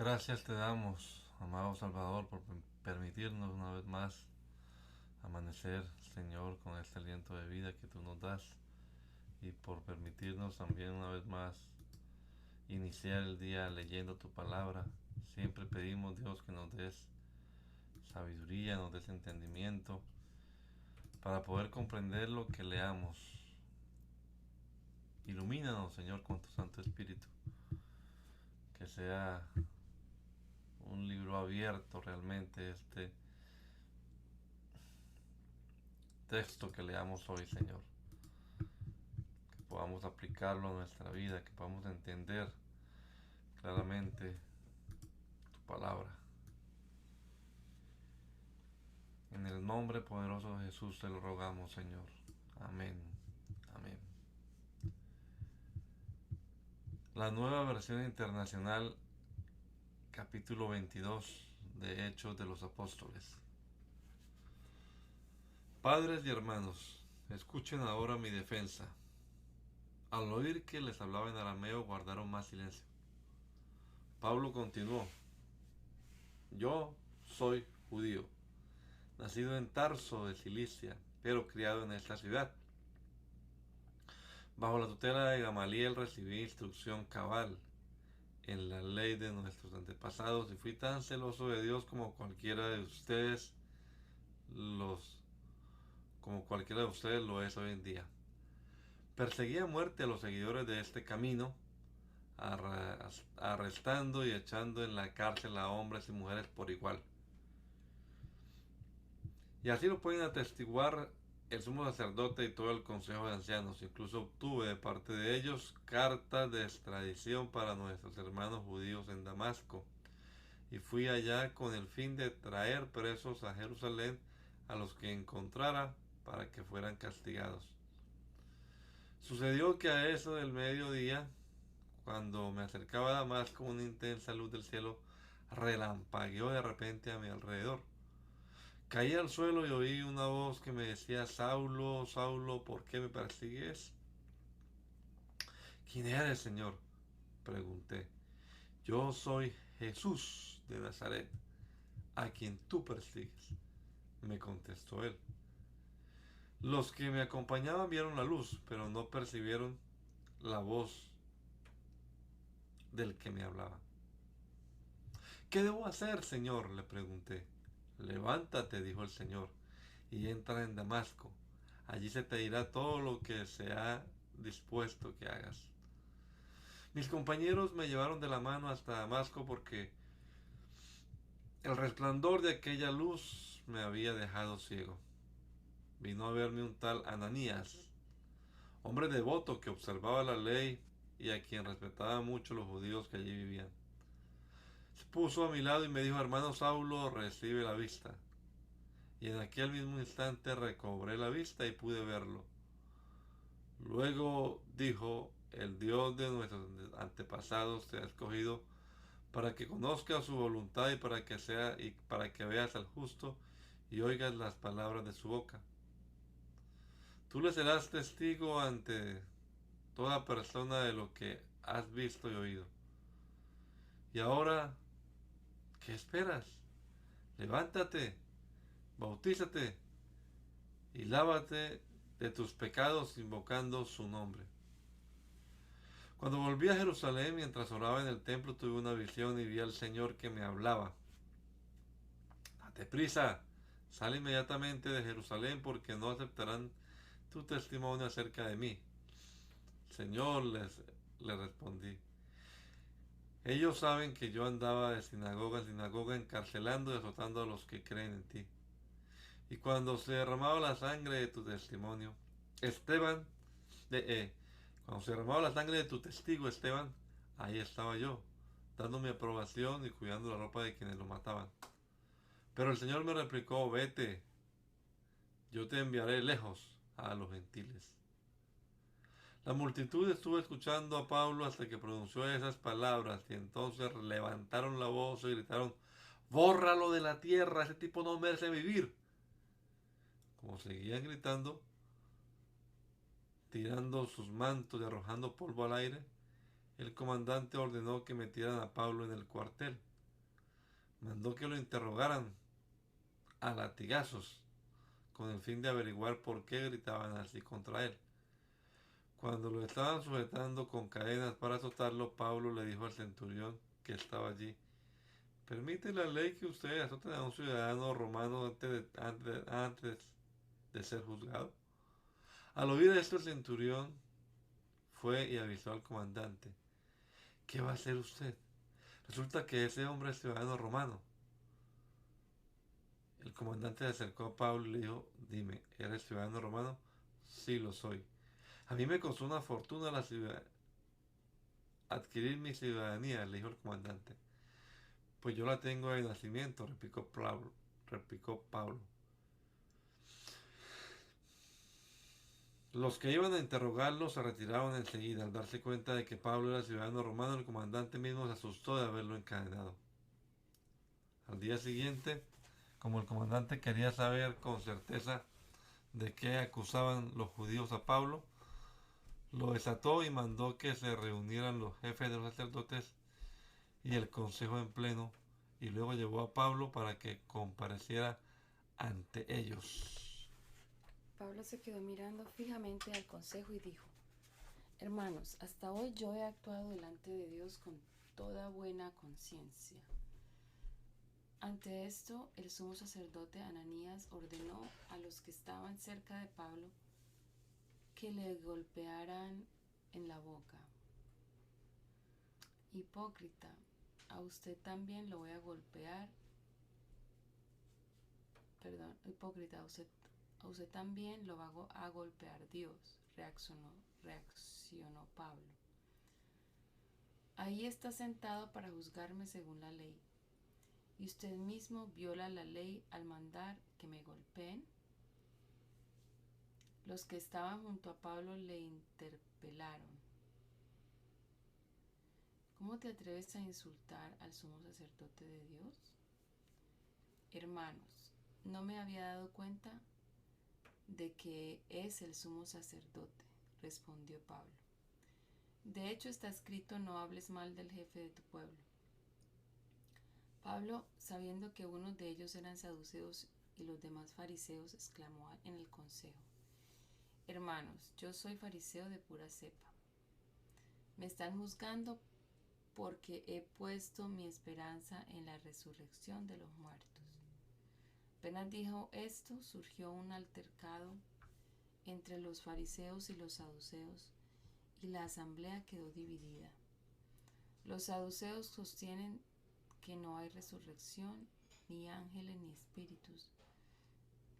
Gracias te damos, amado Salvador, por permitirnos una vez más amanecer, Señor, con este aliento de vida que tú nos das y por permitirnos también una vez más iniciar el día leyendo tu palabra. Siempre pedimos, Dios, que nos des sabiduría, nos des entendimiento para poder comprender lo que leamos. Ilumínanos, Señor, con tu Santo Espíritu, que sea un libro abierto realmente este texto que leamos hoy, Señor. Que podamos aplicarlo a nuestra vida, que podamos entender claramente tu palabra. En el nombre poderoso de Jesús te lo rogamos, Señor. Amén. Amén. La nueva versión internacional, capítulo 22 de Hechos de los Apóstoles. Padres y hermanos, escuchen ahora mi defensa. Al oír que les hablaba en arameo, guardaron más silencio. Pablo continuó: Yo soy judío, nacido en Tarso de Cilicia, pero criado en esta ciudad. Bajo la tutela de Gamaliel recibí instrucción cabal en la ley de nuestros antepasados y fui tan celoso de Dios los como cualquiera de ustedes lo es hoy en día. Perseguí a muerte a los seguidores de este camino, arrestando y echando en la cárcel a hombres y mujeres por igual. Y así lo pueden atestiguar el sumo sacerdote y todo el consejo de ancianos. Incluso obtuve de parte de ellos cartas de extradición para nuestros hermanos judíos en Damasco. Y fui allá con el fin de traer presos a Jerusalén a los que encontrara para que fueran castigados. Sucedió que a eso del mediodía, cuando me acercaba a Damasco, una intensa luz del cielo relampagueó de repente a mi alrededor. Caí al suelo y oí una voz que me decía: Saulo, Saulo, ¿por qué me persigues? ¿Quién eres, Señor?, pregunté. Yo soy Jesús de Nazaret, a quien tú persigues, me contestó él. Los que me acompañaban vieron la luz, pero no percibieron la voz del que me hablaba. ¿Qué debo hacer, Señor?, le pregunté. Levántate, dijo el Señor, y entra en Damasco. Allí se te dirá todo lo que se ha dispuesto que hagas. Mis compañeros me llevaron de la mano hasta Damasco porque el resplandor de aquella luz me había dejado ciego. Vino a verme un tal Ananías, hombre devoto que observaba la ley y a quien respetaban mucho los judíos que allí vivían. Se puso a mi lado y me dijo: Hermano Saulo, recibe la vista. Y en aquel mismo instante recobré la vista y pude verlo. Luego dijo: el Dios de nuestros antepasados te ha escogido para que conozcas su voluntad y para que veas al justo y oigas las palabras de su boca. Tú le serás testigo ante toda persona de lo que has visto y oído. Y ahora, ¿qué esperas? Levántate, bautízate y lávate de tus pecados invocando su nombre. Cuando volví a Jerusalén, mientras oraba en el templo, tuve una visión y vi al Señor que me hablaba. Date prisa, sal inmediatamente de Jerusalén porque no aceptarán tu testimonio acerca de mí. Señor, le respondí, ellos saben que yo andaba de sinagoga en sinagoga encarcelando y azotando a los que creen en ti. Y cuando se derramaba la sangre de tu testimonio, Esteban, de, cuando se derramaba la sangre de tu testigo Esteban, ahí estaba yo, dando mi aprobación y cuidando la ropa de quienes lo mataban. Pero el Señor me replicó: vete, yo te enviaré lejos a los gentiles. La multitud estuvo escuchando a Pablo hasta que pronunció esas palabras y entonces levantaron la voz y gritaron: bórralo de la tierra, ese tipo no merece vivir. Como seguían gritando, tirando sus mantos y arrojando polvo al aire, el comandante ordenó que metieran a Pablo en el cuartel. mandó que lo interrogaran a latigazos con el fin de averiguar por qué gritaban así contra él. Cuando lo estaban sujetando con cadenas para azotarlo, Pablo le dijo al centurión que estaba allí: ¿permite la ley que ustedes azoten a un ciudadano romano antes de ser juzgado? Al oír esto, el centurión fue y avisó al comandante: ¿qué va a hacer usted? Resulta que ese hombre es ciudadano romano. El comandante se acercó a Pablo y le dijo: dime, ¿eres ciudadano romano? Sí, lo soy. A mí me costó una fortuna adquirir mi ciudadanía, le dijo el comandante. Pues yo la tengo de nacimiento, replicó Pablo. Los que iban a interrogarlo se retiraron enseguida. Al darse cuenta de que Pablo era ciudadano romano, el comandante mismo se asustó de haberlo encadenado. Al día siguiente, como el comandante quería saber con certeza de qué acusaban los judíos a Pablo, lo desató y mandó que se reunieran los jefes de los sacerdotes y el consejo en pleno, y luego llevó a Pablo para que compareciera ante ellos. Pablo se quedó mirando fijamente al consejo y dijo: hermanos, hasta hoy yo he actuado delante de Dios con toda buena conciencia. Ante esto, el sumo sacerdote Ananías ordenó a los que estaban cerca de Pablo que le golpearan en la boca. Hipócrita, a usted también lo voy a golpear. Perdón, hipócrita, a usted también lo va a golpear Dios, reaccionó Pablo. Ahí está sentado para juzgarme según la ley. ¿Y usted mismo viola la ley al mandar que me golpeen? Los que estaban junto a Pablo le interpelaron: ¿cómo te atreves a insultar al sumo sacerdote de Dios? Hermanos, no me había dado cuenta de que es el sumo sacerdote, respondió Pablo. De hecho, está escrito: no hables mal del jefe de tu pueblo. Pablo, sabiendo que unos de ellos eran saduceos y los demás fariseos, exclamó en el consejo: hermanos, yo soy fariseo de pura cepa. Me están juzgando porque he puesto mi esperanza en la resurrección de los muertos. Apenas dijo esto, surgió un altercado entre los fariseos y los saduceos, y la asamblea quedó dividida. Los saduceos sostienen que no hay resurrección, ni ángeles, ni espíritus.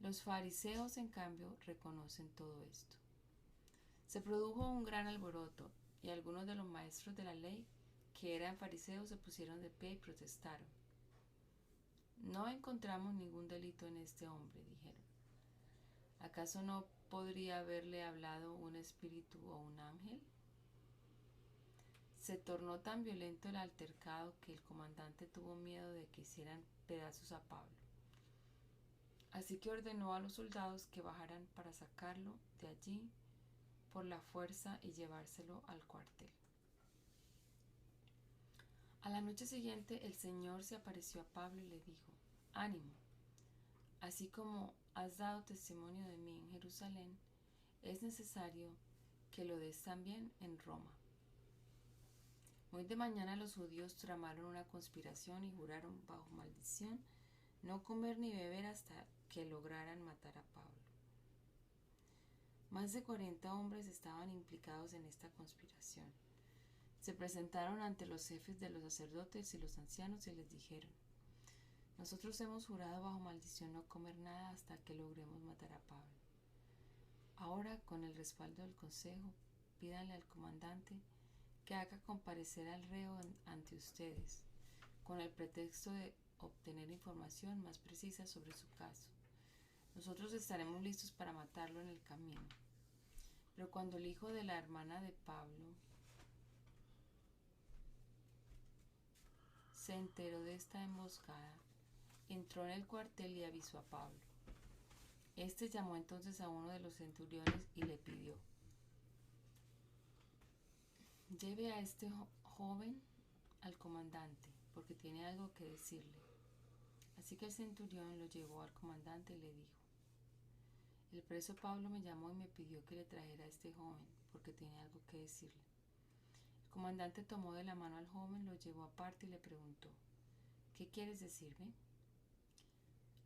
Los fariseos, en cambio, reconocen todo esto. Se produjo un gran alboroto, y algunos de los maestros de la ley, que eran fariseos, se pusieron de pie y protestaron. No encontramos ningún delito en este hombre, dijeron. ¿Acaso no podría haberle hablado un espíritu o un ángel? Se tornó tan violento el altercado que el comandante tuvo miedo de que hicieran pedazos a Pablo. Así que ordenó a los soldados que bajaran para sacarlo de allí por la fuerza y llevárselo al cuartel. A la noche siguiente el Señor se apareció a Pablo y le dijo: ánimo, así como has dado testimonio de mí en Jerusalén, es necesario que lo des también en Roma. Muy de mañana los judíos tramaron una conspiración y juraron bajo maldición no comer ni beber hasta que lograran matar a Pablo. Más de 40 hombres estaban implicados en esta conspiración. Se presentaron ante los jefes de los sacerdotes y los ancianos y les dijeron: nosotros hemos jurado bajo maldición no comer nada hasta que logremos matar a Pablo. Ahora, con el respaldo del consejo, pídanle al comandante que haga comparecer al reo ante ustedes, con el pretexto de obtener información más precisa sobre su caso. Nosotros estaremos listos para matarlo en el camino. Pero cuando el hijo de la hermana de Pablo se enteró de esta emboscada, entró en el cuartel y avisó a Pablo. Este llamó entonces a uno de los centuriones y le pidió: lleve a este joven al comandante, porque tiene algo que decirle. Así que el centurión lo llevó al comandante y le dijo: el preso Pablo me llamó y me pidió que le trajera a este joven, porque tiene algo que decirle. El comandante tomó de la mano al joven, lo llevó aparte y le preguntó: ¿qué quieres decirme?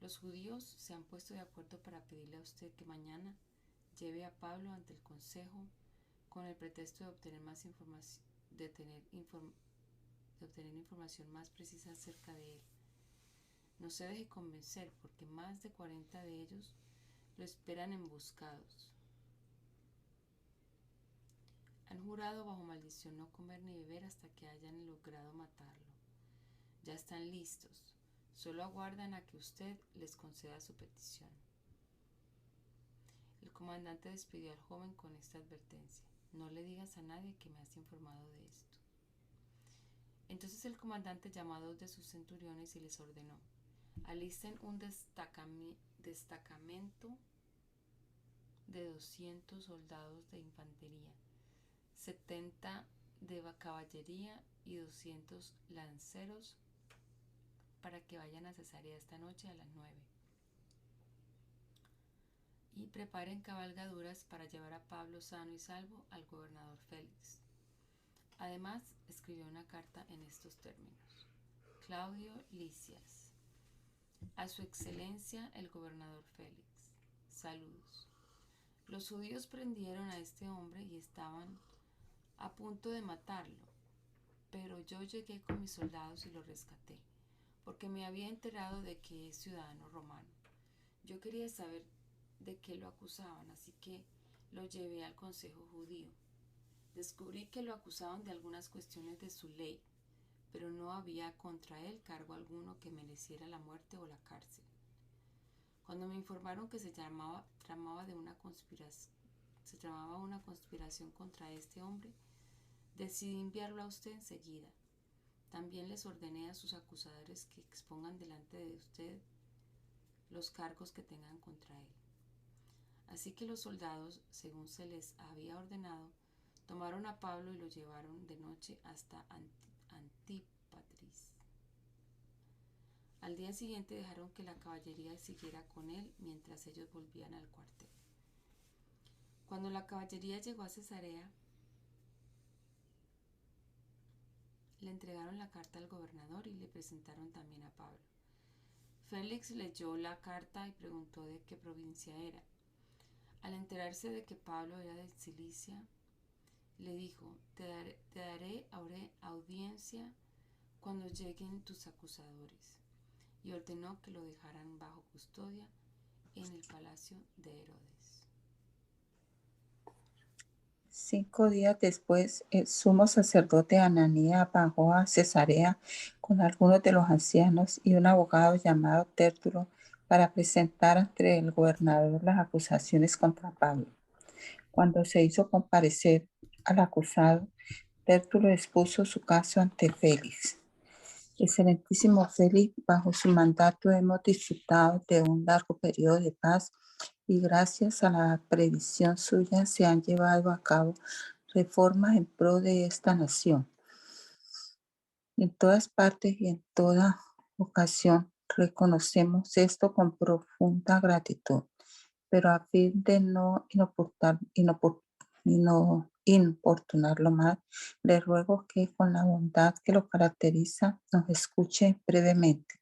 Los judíos se han puesto de acuerdo para pedirle a usted que mañana lleve a Pablo ante el consejo con el pretexto de obtener más información, de obtener información más precisa acerca de él. No se deje convencer, porque más de 40 de ellos lo esperan emboscados. Han jurado bajo maldición no comer ni beber hasta que hayan logrado matarlo. Ya están listos. Solo aguardan a que usted les conceda su petición. El comandante despidió al joven con esta advertencia: no le digas a nadie que me has informado de esto. Entonces el comandante llamó a 2 de sus centuriones y les ordenó: alisten un destacamento de 200 soldados de infantería, 70 de caballería y 200 lanceros para que vayan a Cesarea esta noche a las 9. Y preparen cabalgaduras para llevar a Pablo sano y salvo al gobernador Félix. Además, escribió una carta en estos términos: Claudio Lisias, a su excelencia el gobernador Félix, saludos. Los judíos prendieron a este hombre y estaban a punto de matarlo, pero yo llegué con mis soldados y lo rescaté, porque me había enterado de que es ciudadano romano. Yo quería saber de qué lo acusaban, así que lo llevé al consejo judío. Descubrí que lo acusaban de algunas cuestiones de su ley, pero no había contra él cargo alguno que mereciera la muerte o la cárcel. Cuando me informaron que se tramaba una conspiración contra este hombre, decidí enviarlo a usted enseguida. También les ordené a sus acusadores que expongan delante de usted los cargos que tengan contra él. Así que los soldados, según se les había ordenado, tomaron a Pablo y lo llevaron de noche hasta Antípatris. Al día siguiente dejaron que la caballería siguiera con él mientras ellos volvían al cuartel. Cuando la caballería llegó a Cesarea, le entregaron la carta al gobernador y le presentaron también a Pablo. Félix leyó la carta y preguntó de qué provincia era. Al enterarse de que Pablo era de Cilicia, le dijo: te daré audiencia cuando lleguen tus acusadores, y ordenó que lo dejaran bajo custodia en el palacio de Herodes. 5 días después, el sumo sacerdote Ananías bajó a Cesarea con algunos de los ancianos y un abogado llamado Tértulo para presentar ante el gobernador las acusaciones contra Pablo. Cuando se hizo comparecer al acusado, Tértulo expuso su caso ante Félix. Excelentísimo Félix, bajo su mandato hemos disfrutado de un largo periodo de paz y gracias a la previsión suya se han llevado a cabo reformas en pro de esta nación. En todas partes y en toda ocasión reconocemos esto con profunda gratitud, pero a fin de no importunarlo más, le ruego que con la bondad que lo caracteriza nos escuche brevemente.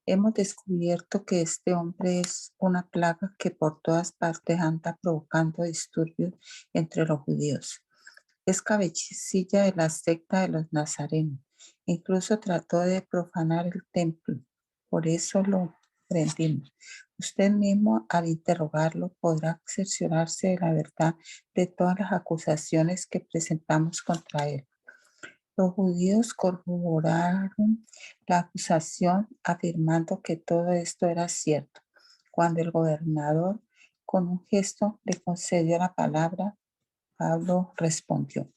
Hemos descubierto que este hombre es una plaga que por todas partes anda provocando disturbios entre los judíos. Es cabecilla de la secta de los nazarenos. Incluso trató de profanar el templo. Por eso lo prendimos. Usted mismo, al interrogarlo, podrá cerciorarse de la verdad de todas las acusaciones que presentamos contra él. Los judíos corroboraron la acusación afirmando que todo esto era cierto. Cuando el gobernador, con un gesto, le concedió la palabra, Pablo respondió: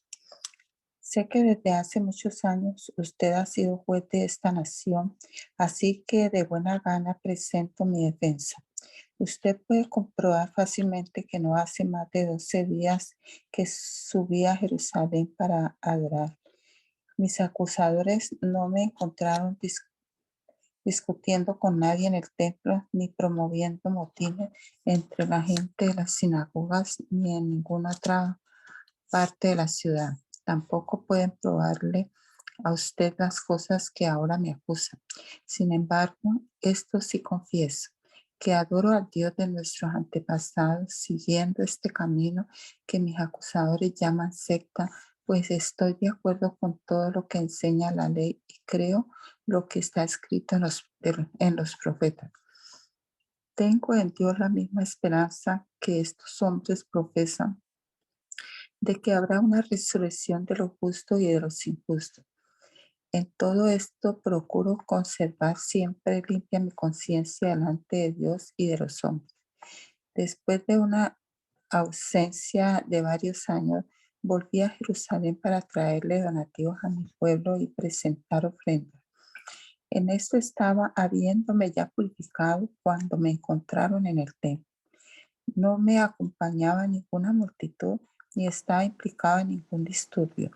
sé que desde hace muchos años usted ha sido juez de esta nación, así que de buena gana presento mi defensa. Usted puede comprobar fácilmente que no hace más de 12 días que subí a Jerusalén para adorar. Mis acusadores no me encontraron discutiendo con nadie en el templo, ni promoviendo motines entre la gente de las sinagogas, ni en ninguna otra parte de la ciudad. Tampoco pueden probarle a usted las cosas que ahora me acusan. Sin embargo, esto sí confieso, que adoro al Dios de nuestros antepasados siguiendo este camino que mis acusadores llaman secta, pues estoy de acuerdo con todo lo que enseña la ley y creo lo que está escrito en los profetas. Tengo en Dios la misma esperanza que estos hombres profesan, de que habrá una resurrección de los justos y de los injustos. En todo esto procuro conservar siempre limpia mi conciencia delante de Dios y de los hombres. Después de una ausencia de varios años, volví a Jerusalén para traerle donativos a mi pueblo y presentar ofrendas. En esto estaba, habiéndome ya purificado, cuando me encontraron en el templo. No me acompañaba ninguna multitud ni estaba implicado en ningún disturbio.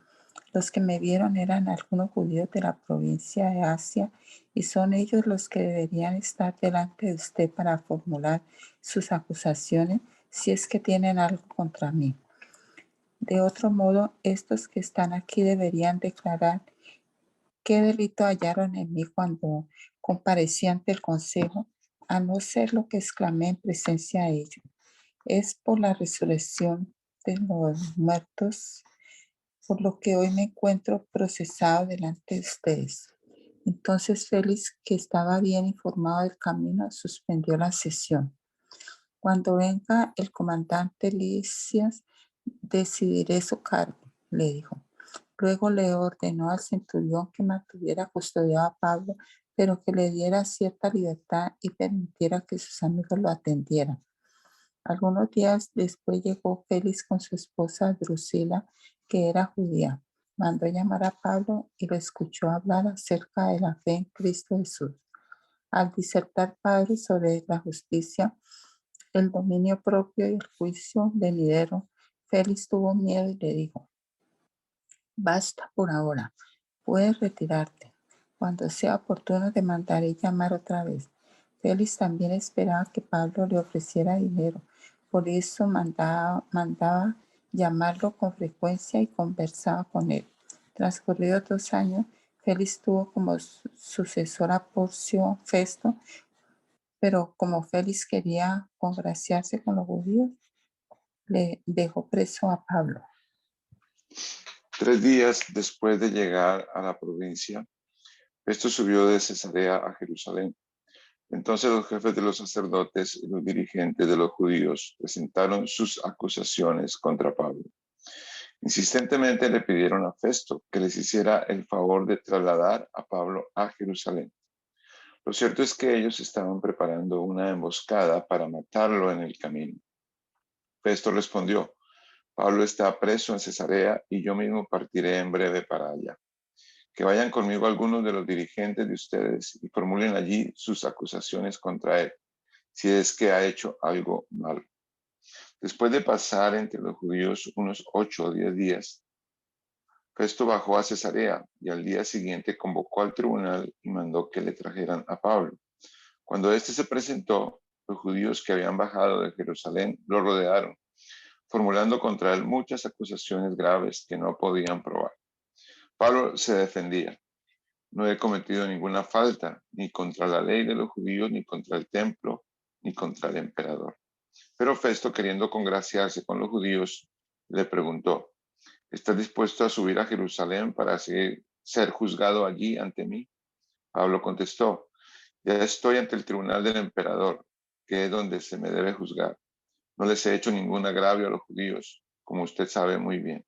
Los que me vieron eran algunos judíos de la provincia de Asia y son ellos los que deberían estar delante de usted para formular sus acusaciones si es que tienen algo contra mí. De otro modo, estos que están aquí deberían declarar qué delito hallaron en mí cuando comparecí ante el consejo, a no ser lo que exclamé en presencia de ellos. Es por la resurrección de los muertos, por lo que hoy me encuentro procesado delante de ustedes. Entonces Félix, que estaba bien informado del camino, suspendió la sesión. Cuando venga el comandante Lisias, decidiré su cargo, le dijo. Luego le ordenó al centurión que mantuviera custodiado a Pablo, pero que le diera cierta libertad y permitiera que sus amigos lo atendieran. Algunos días después llegó Félix con su esposa Drusila, que era judía. Mandó llamar a Pablo y lo escuchó hablar acerca de la fe en Cristo Jesús. Al disertar Pablo sobre la justicia, el dominio propio y el juicio venidero, Félix tuvo miedo y le dijo: basta por ahora, puedes retirarte. Cuando sea oportuno te mandaré llamar otra vez. Félix también esperaba que Pablo le ofreciera dinero, por eso mandaba llamarlo con frecuencia y conversaba con él. Transcurridos 2 años, Félix tuvo como sucesor a Porcio Festo, pero como Félix quería congraciarse con los judíos, le dejó preso a Pablo. 3 días después de llegar a la provincia, Festo subió de Cesarea a Jerusalén. Entonces los jefes de los sacerdotes y los dirigentes de los judíos presentaron sus acusaciones contra Pablo. Insistentemente le pidieron a Festo que les hiciera el favor de trasladar a Pablo a Jerusalén. Lo cierto es que ellos estaban preparando una emboscada para matarlo en el camino. Festo respondió: Pablo está preso en Cesarea y yo mismo partiré en breve para allá. Que vayan conmigo algunos de los dirigentes de ustedes y formulen allí sus acusaciones contra él, si es que ha hecho algo malo. Después de pasar entre los judíos unos 8 o 10 días, Festo bajó a Cesarea y al día siguiente convocó al tribunal y mandó que le trajeran a Pablo. Cuando éste se presentó, los judíos que habían bajado de Jerusalén lo rodearon, formulando contra él muchas acusaciones graves que no podían probar. Pablo se defendía: no he cometido ninguna falta, ni contra la ley de los judíos, ni contra el templo, ni contra el emperador. Pero Festo, queriendo congraciarse con los judíos, le preguntó: ¿estás dispuesto a subir a Jerusalén para ser juzgado allí ante mí? Pablo contestó: ya estoy ante el tribunal del emperador, que es donde se me debe juzgar. No les he hecho ningún agravio a los judíos, como usted sabe muy bien.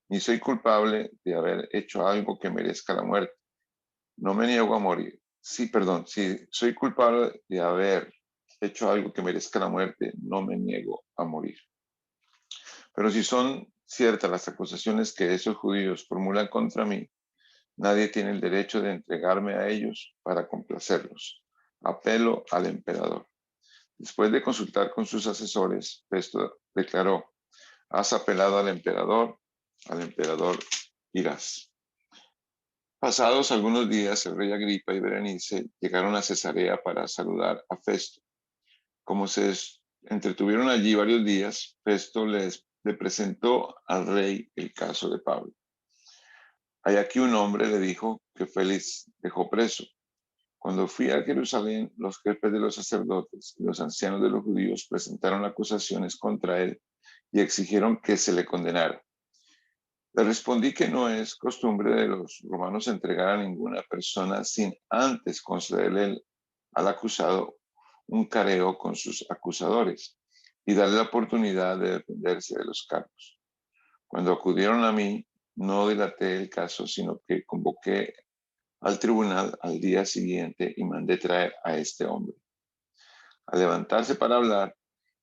Ni soy culpable de haber hecho algo que merezca la muerte. No me niego a morir. Sí, soy culpable de haber hecho algo que merezca la muerte, no me niego a morir. Pero si son ciertas las acusaciones que esos judíos formulan contra mí, nadie tiene el derecho de entregarme a ellos para complacerlos. Apelo al emperador. Después de consultar con sus asesores, Festo declaró: has apelado al emperador irás. Pasados algunos días, el rey Agripa y Berenice llegaron a Cesarea para saludar a Festo. Como se entretuvieron allí varios días, Festo le presentó al rey el caso de Pablo. Hay aquí un hombre, le dijo, que Félix dejó preso. Cuando fui a Jerusalén, los jefes de los sacerdotes y los ancianos de los judíos presentaron acusaciones contra él y exigieron que se le condenara. Le respondí que no es costumbre de los romanos entregar a ninguna persona sin antes concederle al acusado un careo con sus acusadores y darle la oportunidad de defenderse de los cargos. Cuando acudieron a mí, no dilaté el caso, sino que convoqué al tribunal al día siguiente y mandé traer a este hombre. Al levantarse para hablar,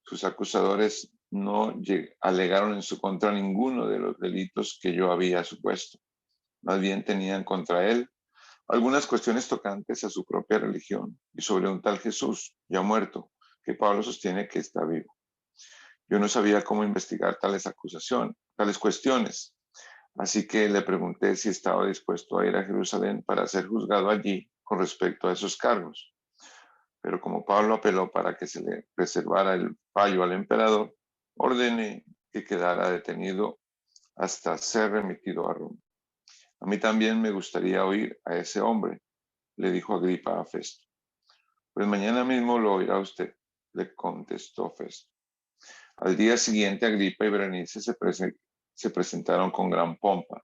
sus acusadores no alegaron en su contra ninguno de los delitos que yo había supuesto. Más bien tenían contra él algunas cuestiones tocantes a su propia religión y sobre un tal Jesús, ya muerto, que Pablo sostiene que está vivo. Yo no sabía cómo investigar tales cuestiones, así que le pregunté si estaba dispuesto a ir a Jerusalén para ser juzgado allí con respecto a esos cargos. Pero como Pablo apeló para que se le reservara el fallo al emperador, ordené que quedara detenido hasta ser remitido a Roma. A mí también me gustaría oír a ese hombre, le dijo Agripa a Festo. Pues mañana mismo lo oirá usted, le contestó Festo. Al día siguiente, Agripa y Berenice se presentaron con gran pompa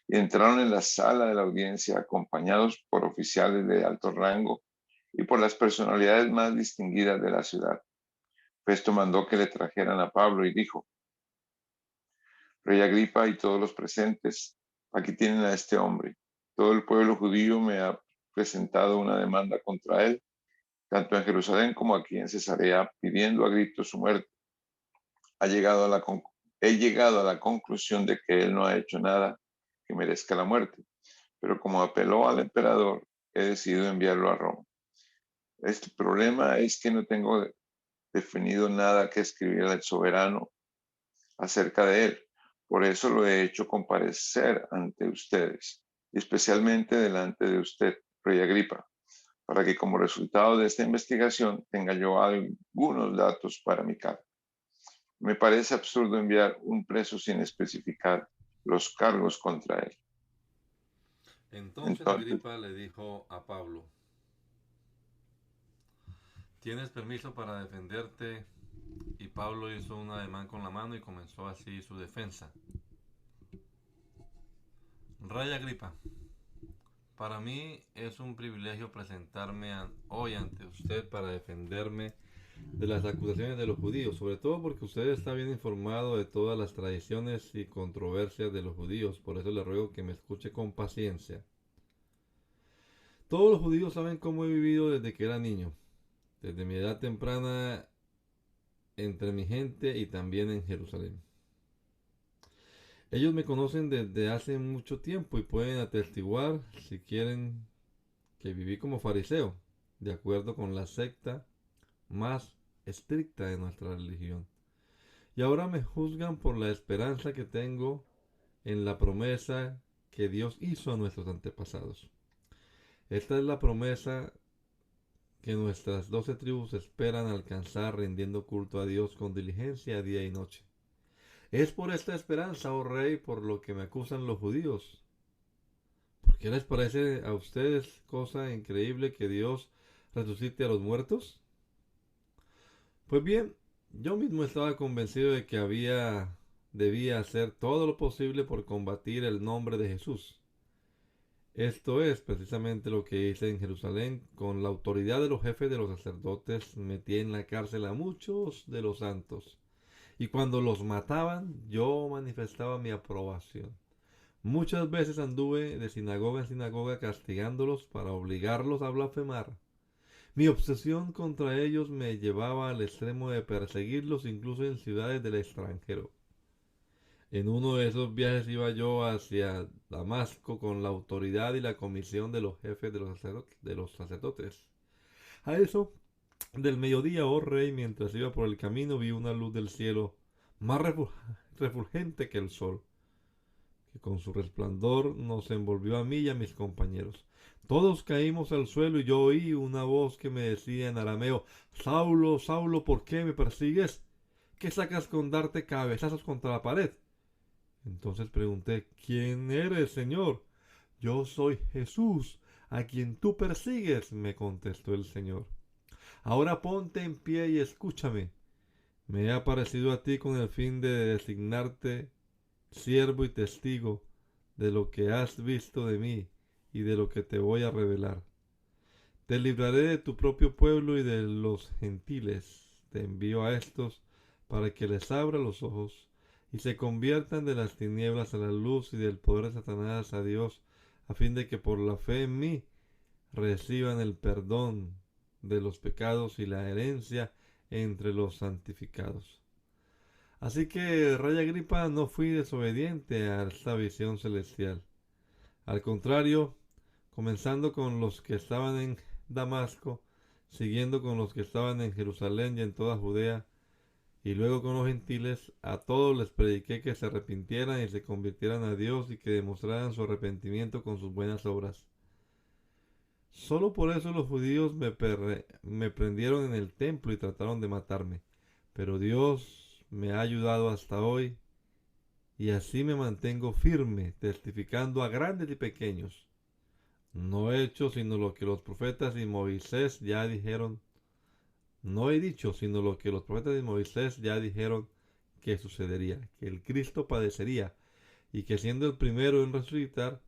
y entraron en la sala de la audiencia acompañados por oficiales de alto rango y por las personalidades más distinguidas de la ciudad. Festo mandó que le trajeran a Pablo y dijo: Rey Agripa y todos los presentes, aquí tienen a este hombre. Todo el pueblo judío me ha presentado una demanda contra él, tanto en Jerusalén como aquí en Cesarea, pidiendo a gritos su muerte. He llegado a la conclusión de que él no ha hecho nada que merezca la muerte, pero como apeló al emperador, he decidido enviarlo a Roma. Este problema es que no tengo definido nada que escribir al soberano acerca de él. Por eso lo he hecho comparecer ante ustedes, especialmente delante de usted, Rey Agripa, para que como resultado de esta investigación tenga yo algunos datos para mi cargo. Me parece absurdo enviar un preso sin especificar los cargos contra él. Entonces Agripa le dijo a Pablo: ¿tienes permiso para defenderte? Y Pablo hizo un ademán con la mano y comenzó así su defensa. Rey Agripa, para mí es un privilegio presentarme hoy ante usted para defenderme de las acusaciones de los judíos, sobre todo porque usted está bien informado de todas las tradiciones y controversias de los judíos, por eso le ruego que me escuche con paciencia. Todos los judíos saben cómo he vivido desde que era niño, desde mi edad temprana entre mi gente y también en Jerusalén. Ellos me conocen desde hace mucho tiempo y pueden atestiguar, si quieren, que viví como fariseo, de acuerdo con la secta más estricta de nuestra religión. Y ahora me juzgan por la esperanza que tengo en la promesa que Dios hizo a nuestros antepasados. Esta es la promesa que nuestras 12 tribus esperan alcanzar rindiendo culto a Dios con diligencia día y noche. Es por esta esperanza, oh rey, por lo que me acusan los judíos. ¿Por qué les parece a ustedes cosa increíble que Dios resucite a los muertos? Pues bien, yo mismo estaba convencido de que debía hacer todo lo posible por combatir el nombre de Jesús. Esto es precisamente lo que hice en Jerusalén. Con la autoridad de los jefes de los sacerdotes metí en la cárcel a muchos de los santos. Y cuando los mataban, yo manifestaba mi aprobación. Muchas veces anduve de sinagoga en sinagoga castigándolos para obligarlos a blasfemar. Mi obsesión contra ellos me llevaba al extremo de perseguirlos incluso en ciudades del extranjero. En uno de esos viajes iba yo hacia Damasco con la autoridad y la comisión de los jefes de los sacerdotes. A eso del mediodía, oh rey, mientras iba por el camino vi una luz del cielo más refulgente que el sol, que con su resplandor nos envolvió a mí y a mis compañeros. Todos caímos al suelo y yo oí una voz que me decía en arameo: Saulo, Saulo, ¿por qué me persigues? ¿Qué sacas con darte cabezazos contra la pared? Entonces pregunté: ¿Quién eres, Señor? Yo soy Jesús, a quien tú persigues, me contestó el Señor. Ahora ponte en pie y escúchame. Me he aparecido a ti con el fin de designarte siervo y testigo de lo que has visto de mí y de lo que te voy a revelar. Te libraré de tu propio pueblo y de los gentiles. Te envío a estos para que les abra los ojos y se conviertan de las tinieblas a la luz y del poder de Satanás a Dios, a fin de que por la fe en mí reciban el perdón de los pecados y la herencia entre los santificados. Así que, Rey Agripa, no fui desobediente a esta visión celestial. Al contrario, comenzando con los que estaban en Damasco, siguiendo con los que estaban en Jerusalén y en toda Judea, y luego con los gentiles, a todos les prediqué que se arrepintieran y se convirtieran a Dios y que demostraran su arrepentimiento con sus buenas obras. Solo por eso los judíos me prendieron en el templo y trataron de matarme. Pero Dios me ha ayudado hasta hoy y así me mantengo firme, testificando a grandes y pequeños. No he hecho sino lo que los profetas y Moisés ya dijeron. No he dicho sino lo que los profetas y Moisés ya dijeron que sucedería, que el Cristo padecería y que siendo el primero en resucitar,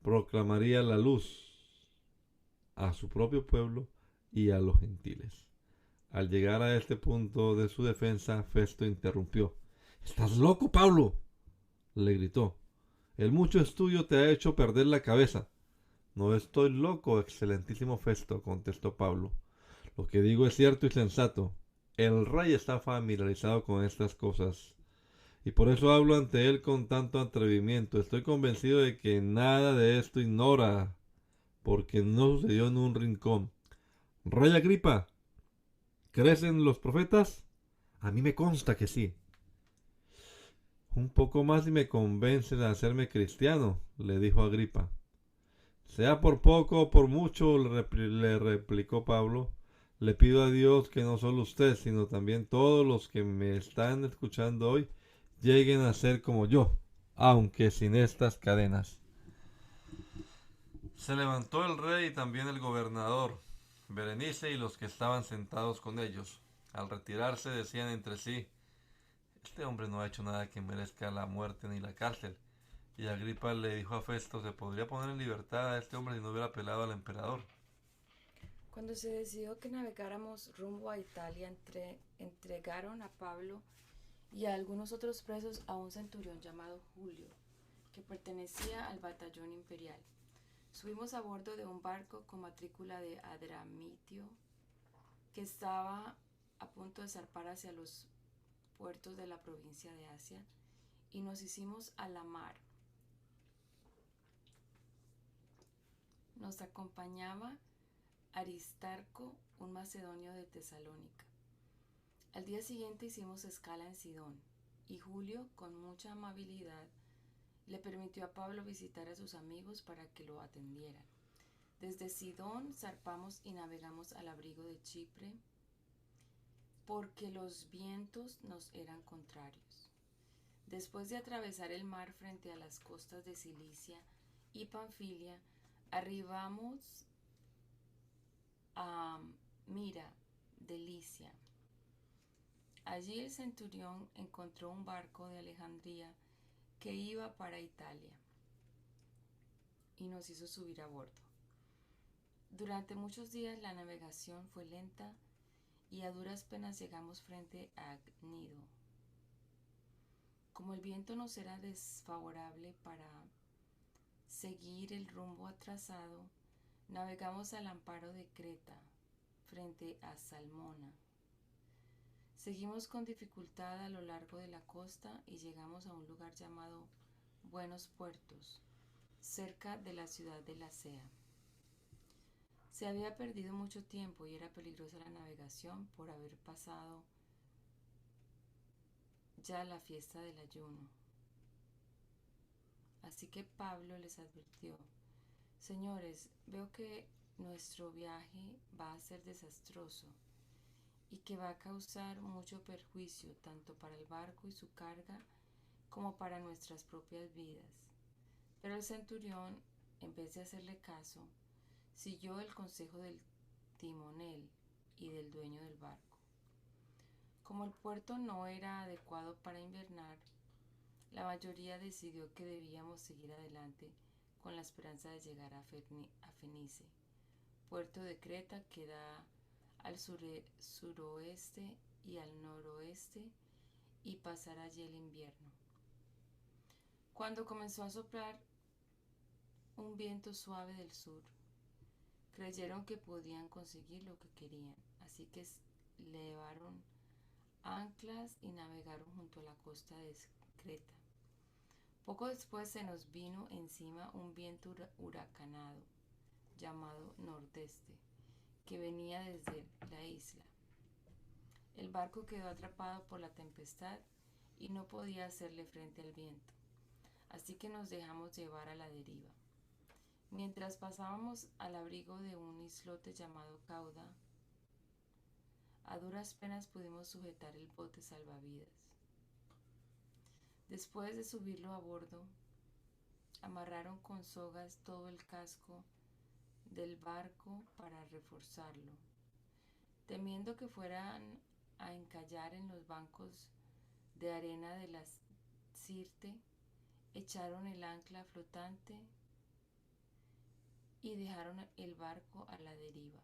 proclamaría la luz a su propio pueblo y a los gentiles. Al llegar a este punto de su defensa, Festo interrumpió. ¿Estás loco, Pablo?, le gritó. El mucho estudio te ha hecho perder la cabeza. No estoy loco, excelentísimo Festo, contestó Pablo. Lo que digo es cierto y sensato. El rey está familiarizado con estas cosas y por eso hablo ante él con tanto atrevimiento. Estoy convencido de que nada de esto ignora, porque no sucedió en un rincón. Rey Agripa, ¿crees en los profetas? A mí me consta que sí. Un poco más y me convence de hacerme cristiano, le dijo Agripa. Sea por poco o por mucho, le replicó Pablo, le pido a Dios que no solo usted, sino también todos los que me están escuchando hoy lleguen a ser como yo, aunque sin estas cadenas. Se levantó el rey y también el gobernador, Berenice y los que estaban sentados con ellos. Al retirarse decían entre sí: este hombre no ha hecho nada que merezca la muerte ni la cárcel. Y Agripa le dijo a Festo: se podría poner en libertad a este hombre si no hubiera apelado al emperador. Cuando se decidió que navegáramos rumbo a Italia, entregaron a Pablo y a algunos otros presos a un centurión llamado Julio, que pertenecía al batallón imperial. Subimos a bordo de un barco con matrícula de Adramitio, que estaba a punto de zarpar hacia los puertos de la provincia de Asia, y nos hicimos a la mar. Nos acompañaba Aristarco, un macedonio de Tesalónica. Al día siguiente hicimos escala en Sidón, y Julio, con mucha amabilidad, le permitió a Pablo visitar a sus amigos para que lo atendieran. Desde Sidón zarpamos y navegamos al abrigo de Chipre, porque los vientos nos eran contrarios. Después de atravesar el mar frente a las costas de Cilicia y Panfilia, arribamos a Mira de Licia. Allí el centurión encontró un barco de Alejandría que iba para Italia y nos hizo subir a bordo. Durante muchos días la navegación fue lenta y a duras penas llegamos frente a Gnido. Como el viento nos era desfavorable para seguir el rumbo trazado, navegamos al amparo de Creta, frente a Salmona. Seguimos con dificultad a lo largo de la costa y llegamos a un lugar llamado Buenos Puertos, cerca de la ciudad de Lasea. Se había perdido mucho tiempo y era peligrosa la navegación por haber pasado ya la fiesta del ayuno. Así que Pablo les advirtió: Señores, veo que nuestro viaje va a ser desastroso y que va a causar mucho perjuicio tanto para el barco y su carga como para nuestras propias vidas. Pero el centurión, en vez de hacerle caso, siguió el consejo del timonel y del dueño del barco. Como el puerto no era adecuado para invernar, la mayoría decidió que debíamos seguir adelante con la esperanza de llegar a Fenice, puerto de Creta que da al suroeste y al noroeste, y pasar allí el invierno. Cuando comenzó a soplar un viento suave del sur, creyeron que podían conseguir lo que querían, así que levaron anclas y navegaron junto a la costa de Creta. Poco después se nos vino encima un viento huracanado llamado nordeste, que venía desde la isla. El barco quedó atrapado por la tempestad y no podía hacerle frente al viento, así que nos dejamos llevar a la deriva. Mientras pasábamos al abrigo de un islote llamado Cauda, a duras penas pudimos sujetar el bote salvavidas. Después de subirlo a bordo, amarraron con sogas todo el casco del barco para reforzarlo. Temiendo que fueran a encallar en los bancos de arena de la Sirte, echaron el ancla flotante y dejaron el barco a la deriva.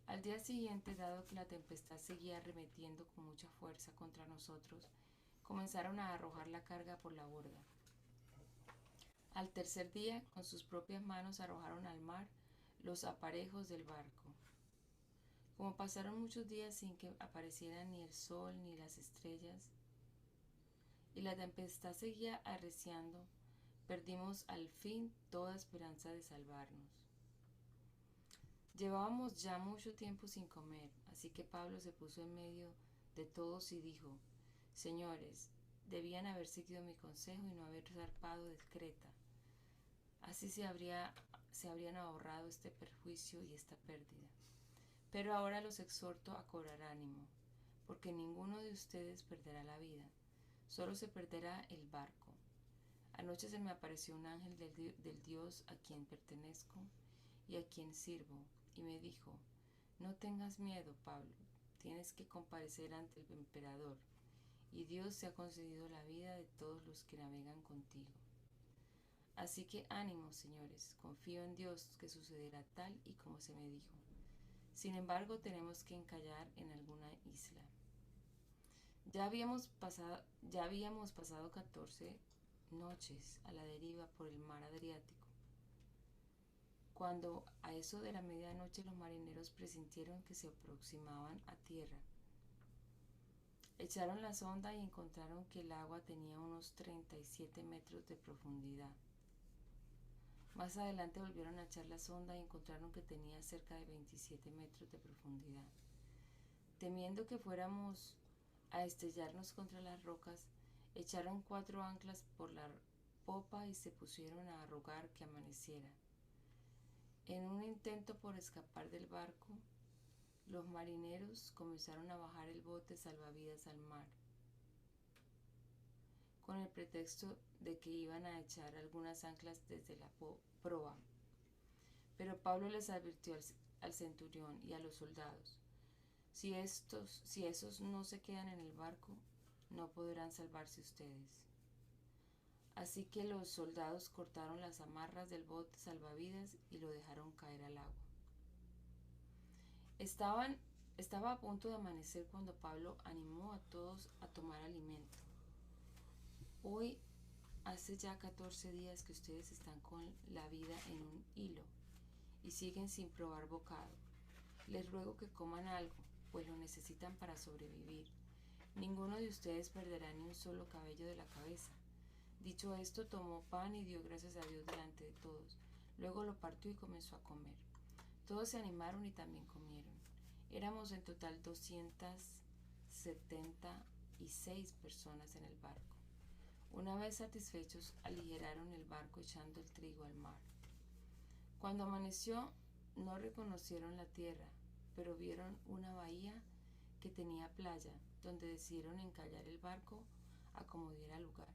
Al día siguiente, dado que la tempestad seguía arremetiendo con mucha fuerza contra nosotros, comenzaron a arrojar la carga por la borda. Al tercer día, con sus propias manos arrojaron al mar los aparejos del barco. Como pasaron muchos días sin que aparecieran ni el sol ni las estrellas, y la tempestad seguía arreciando, perdimos al fin toda esperanza de salvarnos. Llevábamos ya mucho tiempo sin comer, así que Pablo se puso en medio de todos y dijo: Señores, debían haber seguido mi consejo y no haber zarpado de Creta. Así se habrían ahorrado este perjuicio y esta pérdida. Pero ahora los exhorto a cobrar ánimo, porque ninguno de ustedes perderá la vida, solo se perderá el barco. Anoche se me apareció un ángel del Dios a quien pertenezco y a quien sirvo, y me dijo: No tengas miedo, Pablo, tienes que comparecer ante el emperador, y Dios te ha concedido la vida de todos los que navegan contigo. Así que ánimo, señores, confío en Dios que sucederá tal y como se me dijo. Sin embargo, tenemos que encallar en alguna isla. Ya habíamos pasado 14 noches a la deriva por el mar Adriático, cuando a eso de la medianoche los marineros presintieron que se aproximaban a tierra. Echaron la sonda y encontraron que el agua tenía unos 37 metros de profundidad. Más adelante volvieron a echar la sonda y encontraron que tenía cerca de 27 metros de profundidad. Temiendo que fuéramos a estrellarnos contra las rocas, echaron 4 anclas por la popa y se pusieron a rogar que amaneciera. En un intento por escapar del barco, los marineros comenzaron a bajar el bote salvavidas al mar, con el pretexto de que iban a echar algunas anclas desde la proa. Pero Pablo les advirtió al centurión y a los soldados: si esos no se quedan en el barco, no podrán salvarse ustedes. Así que los soldados cortaron las amarras del bote salvavidas y lo dejaron caer al agua. Estaba a punto de amanecer cuando Pablo animó a todos a tomar alimento. Hoy hace ya 14 días que ustedes están con la vida en un hilo y siguen sin probar bocado. Les ruego que coman algo, pues lo necesitan para sobrevivir. Ninguno de ustedes perderá ni un solo cabello de la cabeza. Dicho esto, tomó pan y dio gracias a Dios delante de todos. Luego lo partió y comenzó a comer. Todos se animaron y también comieron. Éramos en total 276 personas en el barco. Una vez satisfechos, aligeraron el barco echando el trigo al mar. Cuando amaneció, no reconocieron la tierra, pero vieron una bahía que tenía playa, donde decidieron encallar el barco a como diera lugar.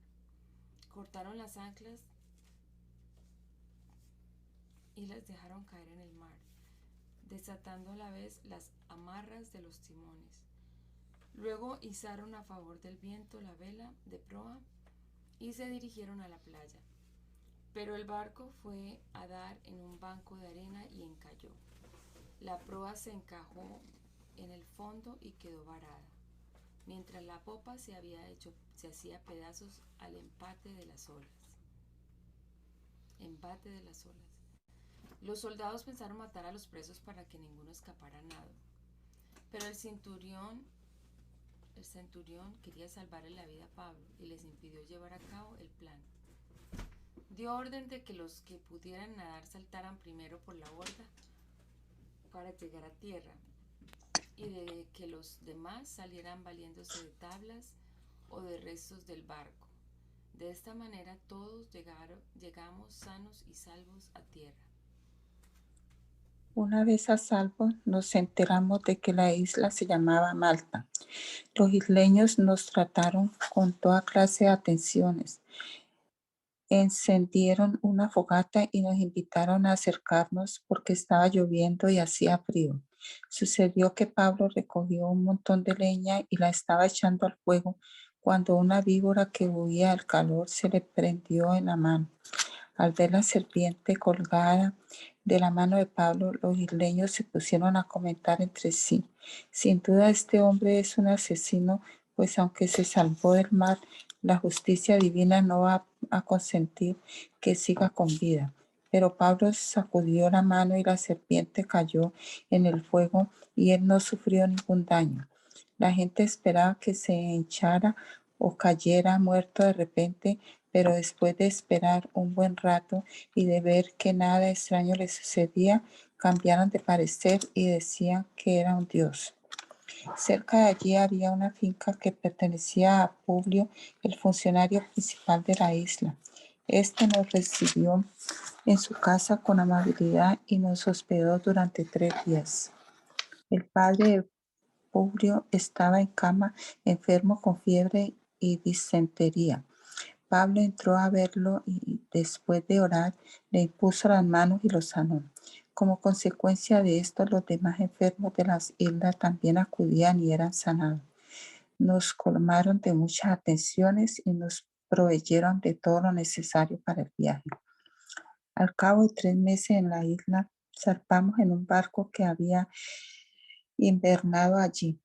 Cortaron las anclas y las dejaron caer en el mar, desatando a la vez las amarras de los timones. Luego izaron a favor del viento la vela de proa y se dirigieron a la playa. Pero el barco fue a dar en un banco de arena y encalló. La proa se encajó en el fondo y quedó varada, mientras la popa se hacía pedazos al embate de las olas. Los soldados pensaron matar a los presos para que ninguno escapara a nado, pero el centurión quería salvarle la vida a Pablo y les impidió llevar a cabo el plan. Dio orden de que los que pudieran nadar saltaran primero por la borda para llegar a tierra y de que los demás salieran valiéndose de tablas o de restos del barco. De esta manera todos llegamos sanos y salvos a tierra. Una vez a salvo, nos enteramos de que la isla se llamaba Malta. Los isleños nos trataron con toda clase de atenciones. Encendieron una fogata y nos invitaron a acercarnos porque estaba lloviendo y hacía frío. Sucedió que Pablo recogió un montón de leña y la estaba echando al fuego cuando una víbora que huía del calor se le prendió en la mano. Al ver la serpiente colgada de la mano de Pablo, los isleños se pusieron a comentar entre sí: sin duda este hombre es un asesino, pues aunque se salvó del mar, la justicia divina no va a consentir que siga con vida. Pero Pablo sacudió la mano y la serpiente cayó en el fuego y él no sufrió ningún daño. La gente esperaba que se hinchara o cayera muerto de repente, pero después de esperar un buen rato y de ver que nada extraño le sucedía, cambiaron de parecer y decían que era un dios. Cerca de allí había una finca que pertenecía a Publio, el funcionario principal de la isla. Este nos recibió en su casa con amabilidad y nos hospedó durante 3 días. El padre de Publio estaba en cama, enfermo con fiebre y disentería. Pablo entró a verlo y después de orar le impuso las manos y lo sanó. Como consecuencia de esto, los demás enfermos de las islas también acudían y eran sanados. Nos colmaron de muchas atenciones y nos proveyeron de todo lo necesario para el viaje. Al cabo de 3 meses en la isla, zarpamos en un barco que había invernado allí.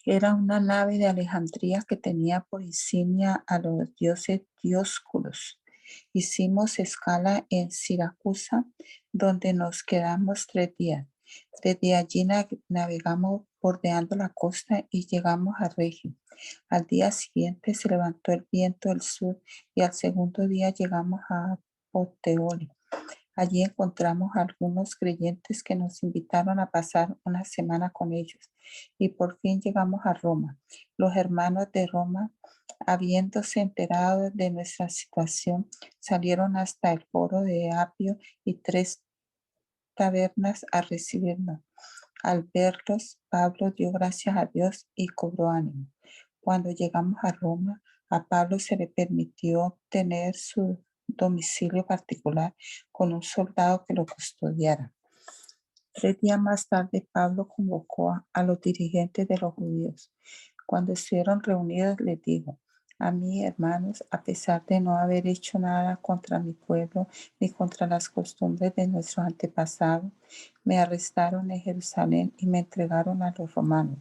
Era una nave de Alejandría que tenía por insignia a los dioses Dioscuros. Hicimos escala en Siracusa, donde nos quedamos 3 días. Desde allí navegamos bordeando la costa y llegamos a Regio. Al día siguiente se levantó el viento del sur y al segundo día llegamos a Puteoli. Allí encontramos a algunos creyentes que nos invitaron a pasar una semana con ellos y por fin llegamos a Roma. Los hermanos de Roma, habiéndose enterado de nuestra situación, salieron hasta el foro de Apio y 3 tabernas a recibirnos. Al verlos, Pablo dio gracias a Dios y cobró ánimo. Cuando llegamos a Roma, a Pablo se le permitió tener su domicilio particular con un soldado que lo custodiara. 3 días más tarde, Pablo convocó a los dirigentes de los judíos. Cuando estuvieron reunidos, les dijo: a mí, hermanos, a pesar de no haber hecho nada contra mi pueblo ni contra las costumbres de nuestros antepasados, me arrestaron en Jerusalén y me entregaron a los romanos.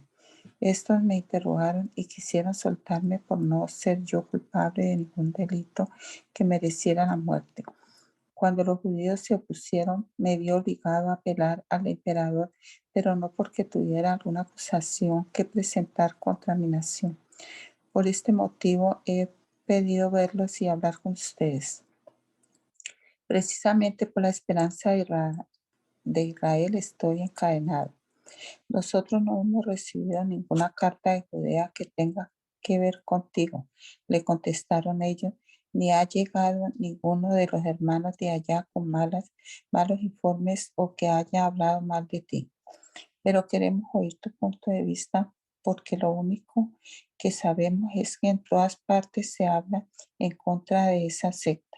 Estos me interrogaron y quisieron soltarme por no ser yo culpable de ningún delito que mereciera la muerte. Cuando los judíos se opusieron, me vi obligado a apelar al emperador, pero no porque tuviera alguna acusación que presentar contra mi nación. Por este motivo he pedido verlos y hablar con ustedes. Precisamente por la esperanza de Israel estoy encadenado. Nosotros no hemos recibido ninguna carta de Judea que tenga que ver contigo. Le contestaron ellos, ni ha llegado ninguno de los hermanos de allá con malos informes o que haya hablado mal de ti. Pero queremos oír tu punto de vista porque lo único que sabemos es que en todas partes se habla en contra de esa secta.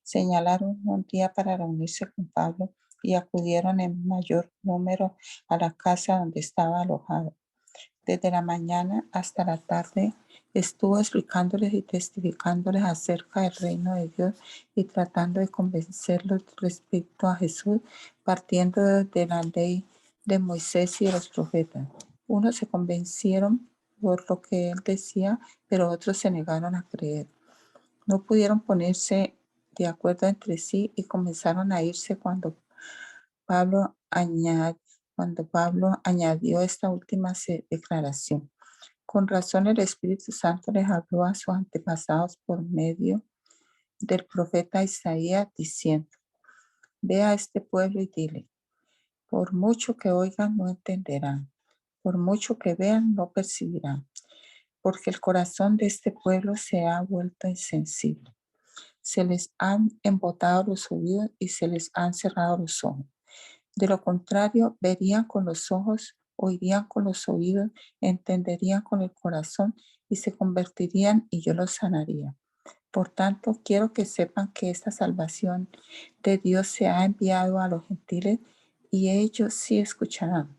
Señalaron un día para reunirse con Pablo y acudieron en mayor número a la casa donde estaba alojado. Desde la mañana hasta la tarde estuvo explicándoles y testificándoles acerca del reino de Dios y tratando de convencerlos respecto a Jesús, partiendo de la ley de Moisés y de los profetas. Unos se convencieron por lo que él decía, pero otros se negaron a creer. No pudieron ponerse de acuerdo entre sí y comenzaron a irse cuando Pablo añadió esta última declaración. Con razón el Espíritu Santo les habló a sus antepasados por medio del profeta Isaías diciendo, ve a este pueblo y dile, por mucho que oigan no entenderán, por mucho que vean no percibirán, porque el corazón de este pueblo se ha vuelto insensible. Se les han embotado los oídos y se les han cerrado los ojos. De lo contrario, verían con los ojos, oirían con los oídos, entenderían con el corazón y se convertirían y yo los sanaría. Por tanto, quiero que sepan que esta salvación de Dios se ha enviado a los gentiles y ellos sí escucharán.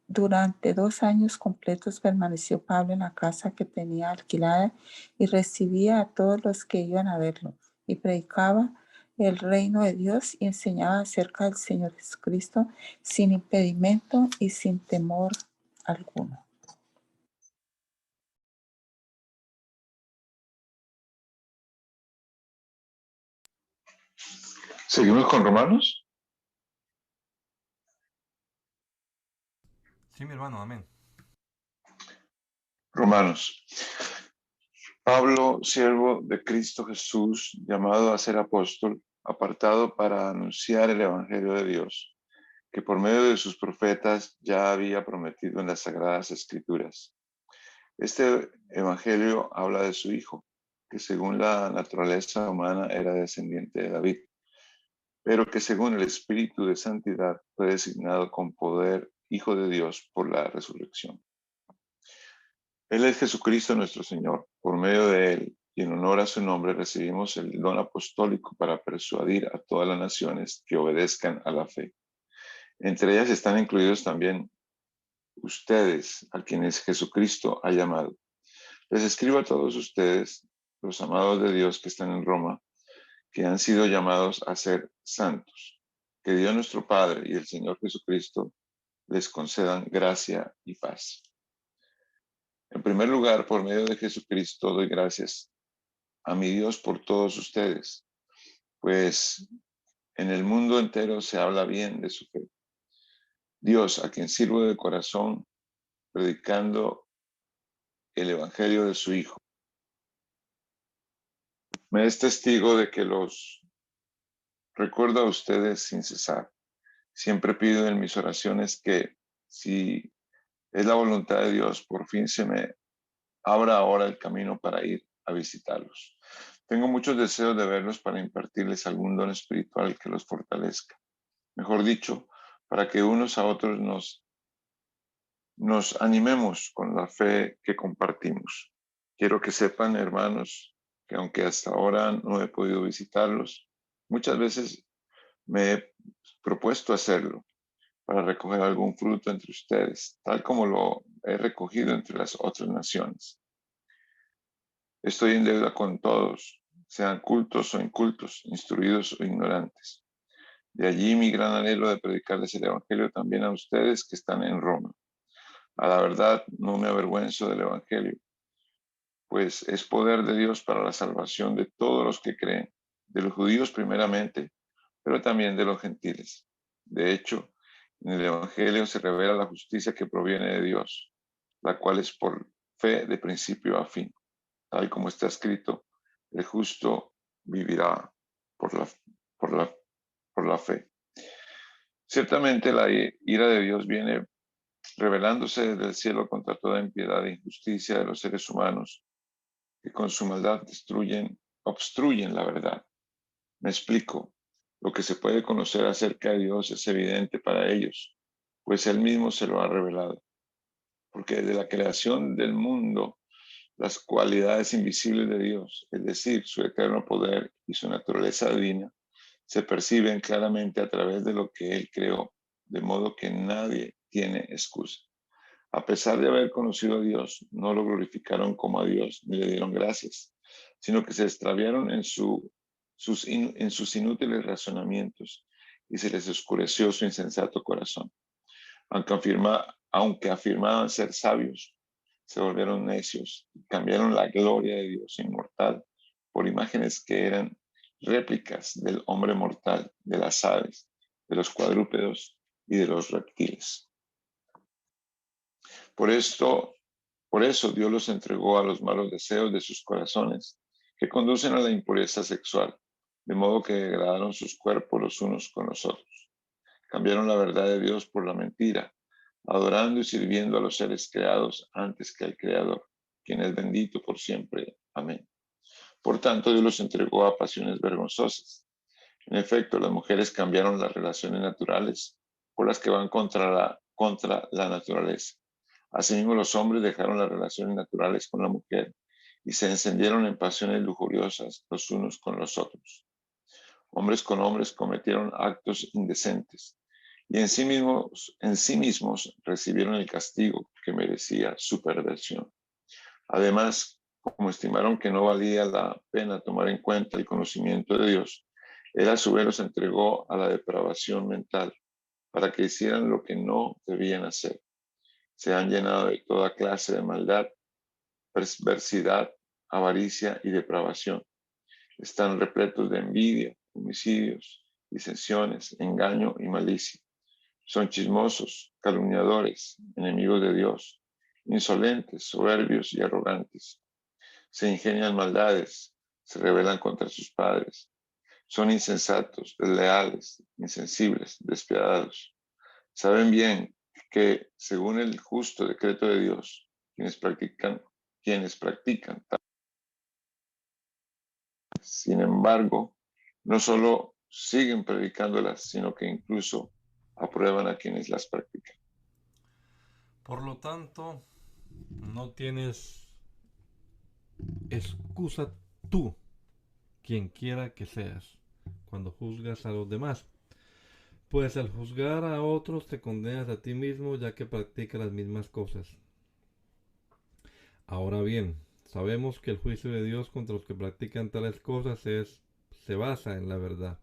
Durante 2 años completos permaneció Pablo en la casa que tenía alquilada y recibía a todos los que iban a verlo y predicaba el reino de Dios y enseñaba acerca del Señor Jesucristo sin impedimento y sin temor alguno. ¿Seguimos con Romanos? Sí, mi hermano, amén. Romanos. Pablo, siervo de Cristo Jesús, llamado a ser apóstol, apartado para anunciar el Evangelio de Dios, que por medio de sus profetas ya había prometido en las Sagradas Escrituras. Este Evangelio habla de su Hijo, que según la naturaleza humana era descendiente de David, pero que según el Espíritu de Santidad fue designado con poder Hijo de Dios por la resurrección. Él es Jesucristo nuestro Señor. Por medio de Él y en honor a su nombre recibimos el don apostólico para persuadir a todas las naciones que obedezcan a la fe. Entre ellas están incluidos también ustedes, a quienes Jesucristo ha llamado. Les escribo a todos ustedes, los amados de Dios que están en Roma, que han sido llamados a ser santos. Que Dios nuestro Padre y el Señor Jesucristo les concedan gracia y paz. En primer lugar, por medio de Jesucristo doy gracias a mi Dios por todos ustedes, pues en el mundo entero se habla bien de su fe. Dios, a quien sirvo de corazón, predicando el Evangelio de su Hijo, me es testigo de que los recuerdo a ustedes sin cesar. Siempre pido en mis oraciones que, si es la voluntad de Dios, por fin se me abra ahora el camino para ir a visitarlos. Tengo muchos deseos de verlos para impartirles algún don espiritual que los fortalezca. Mejor dicho, para que unos a otros nos animemos con la fe que compartimos. Quiero que sepan, hermanos, que aunque hasta ahora no he podido visitarlos, muchas veces me he propuesto hacerlo para recoger algún fruto entre ustedes, tal como lo he recogido entre las otras naciones. Estoy en deuda con todos, sean cultos o incultos, instruidos o ignorantes. De allí mi gran anhelo de predicarles el Evangelio también a ustedes que están en Roma. A la verdad, no me avergüenzo del Evangelio, pues es poder de Dios para la salvación de todos los que creen, de los judíos primeramente, pero también de los gentiles. De hecho, en el Evangelio se revela la justicia que proviene de Dios, la cual es por fe de principio a fin. Tal como está escrito, el justo vivirá por la fe. Ciertamente la ira de Dios viene rebelándose desde el cielo contra toda impiedad e injusticia de los seres humanos, que con su maldad obstruyen la verdad. Me explico. Lo que se puede conocer acerca de Dios es evidente para ellos, pues Él mismo se lo ha revelado. Porque desde la creación del mundo, las cualidades invisibles de Dios, es decir, su eterno poder y su naturaleza divina, se perciben claramente a través de lo que Él creó, de modo que nadie tiene excusa. A pesar de haber conocido a Dios, no lo glorificaron como a Dios ni le dieron gracias, sino que se extraviaron en sus inútiles razonamientos y se les oscureció su insensato corazón. Aunque afirmaban ser sabios, se volvieron necios y cambiaron la gloria de Dios inmortal por imágenes que eran réplicas del hombre mortal, de las aves, de los cuadrúpedos y de los reptiles. Por eso Dios los entregó a los malos deseos de sus corazones, que conducen a la impureza sexual, de modo que degradaron sus cuerpos los unos con los otros. Cambiaron la verdad de Dios por la mentira, adorando y sirviendo a los seres creados antes que al Creador, quien es bendito por siempre. Amén. Por tanto, Dios los entregó a pasiones vergonzosas. En efecto, las mujeres cambiaron las relaciones naturales por las que van contra la naturaleza. Asimismo, los hombres dejaron las relaciones naturales con la mujer y se encendieron en pasiones lujuriosas los unos con los otros. Hombres con hombres cometieron actos indecentes y en sí mismos recibieron el castigo que merecía su perversión. Además, como estimaron que no valía la pena tomar en cuenta el conocimiento de Dios, Él a su vez los entregó a la depravación mental para que hicieran lo que no debían hacer. Se han llenado de toda clase de maldad, perversidad, avaricia y depravación. Están repletos de envidia, homicidios, disensiones, engaño y malicia. Son chismosos, calumniadores, enemigos de Dios, insolentes, soberbios y arrogantes. Se ingenian maldades, se rebelan contra sus padres. Son insensatos, desleales, insensibles, despiadados. Saben bien que, según el justo decreto de Dios, quienes practican. Sin embargo, no solo siguen predicándolas, sino que incluso aprueban a quienes las practican. Por lo tanto, no tienes excusa tú, quien quiera que seas, cuando juzgas a los demás. Pues al juzgar a otros te condenas a ti mismo, ya que practicas las mismas cosas. Ahora bien, sabemos que el juicio de Dios contra los que practican tales cosas se basa en la verdad.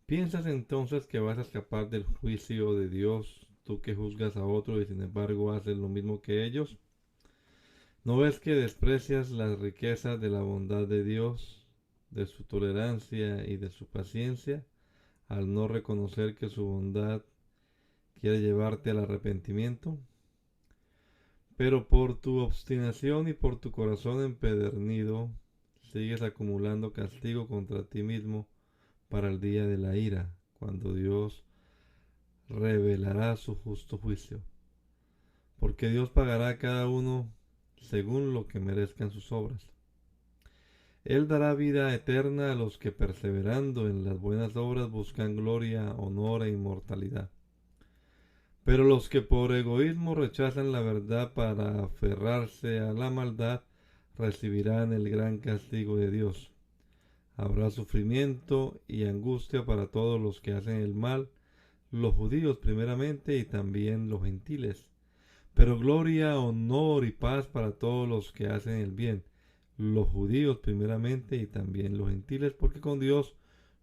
¿Piensas entonces que vas a escapar del juicio de Dios, tú que juzgas a otros y sin embargo haces lo mismo que ellos? ¿No ves que desprecias las riquezas de la bondad de Dios, de su tolerancia y de su paciencia, al no reconocer que su bondad quiere llevarte al arrepentimiento? Pero por tu obstinación y por tu corazón empedernido, sigues acumulando castigo contra ti mismo para el día de la ira, cuando Dios revelará su justo juicio. Porque Dios pagará a cada uno según lo que merezcan sus obras. Él dará vida eterna a los que perseverando en las buenas obras buscan gloria, honor e inmortalidad. Pero los que por egoísmo rechazan la verdad para aferrarse a la maldad recibirán el gran castigo de Dios. Habrá sufrimiento y angustia para todos los que hacen el mal, los judíos primeramente y también los gentiles. Pero gloria, honor y paz para todos los que hacen el bien, los judíos primeramente y también los gentiles, porque con Dios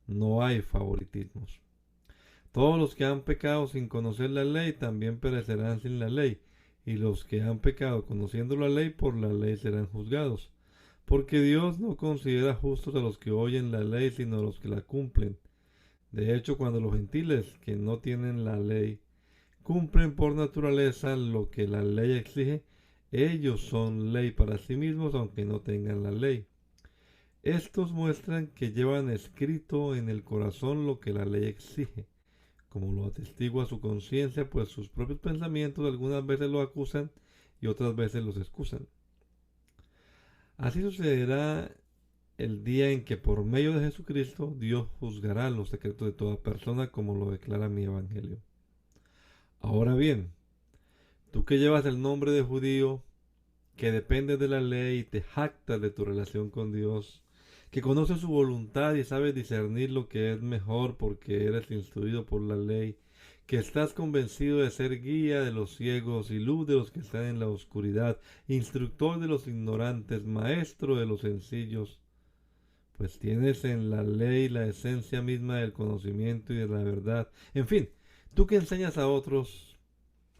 no hay favoritismos. Todos los que han pecado sin conocer la ley también perecerán sin la ley, y los que han pecado conociendo la ley por la ley serán juzgados. Porque Dios no considera justos a los que oyen la ley, sino a los que la cumplen. De hecho, cuando los gentiles que no tienen la ley cumplen por naturaleza lo que la ley exige, ellos son ley para sí mismos aunque no tengan la ley. Estos muestran que llevan escrito en el corazón lo que la ley exige, como lo atestigua su conciencia, pues sus propios pensamientos algunas veces lo acusan y otras veces los excusan. Así sucederá el día en que por medio de Jesucristo Dios juzgará los secretos de toda persona, como lo declara mi evangelio. Ahora bien, tú que llevas el nombre de judío, que dependes de la ley y te jactas de tu relación con Dios, que conoces su voluntad y sabes discernir lo que es mejor porque eres instruido por la ley, que estás convencido de ser guía de los ciegos y luz de los que están en la oscuridad, instructor de los ignorantes, maestro de los sencillos, pues tienes en la ley la esencia misma del conocimiento y de la verdad. En fin, tú que enseñas a otros,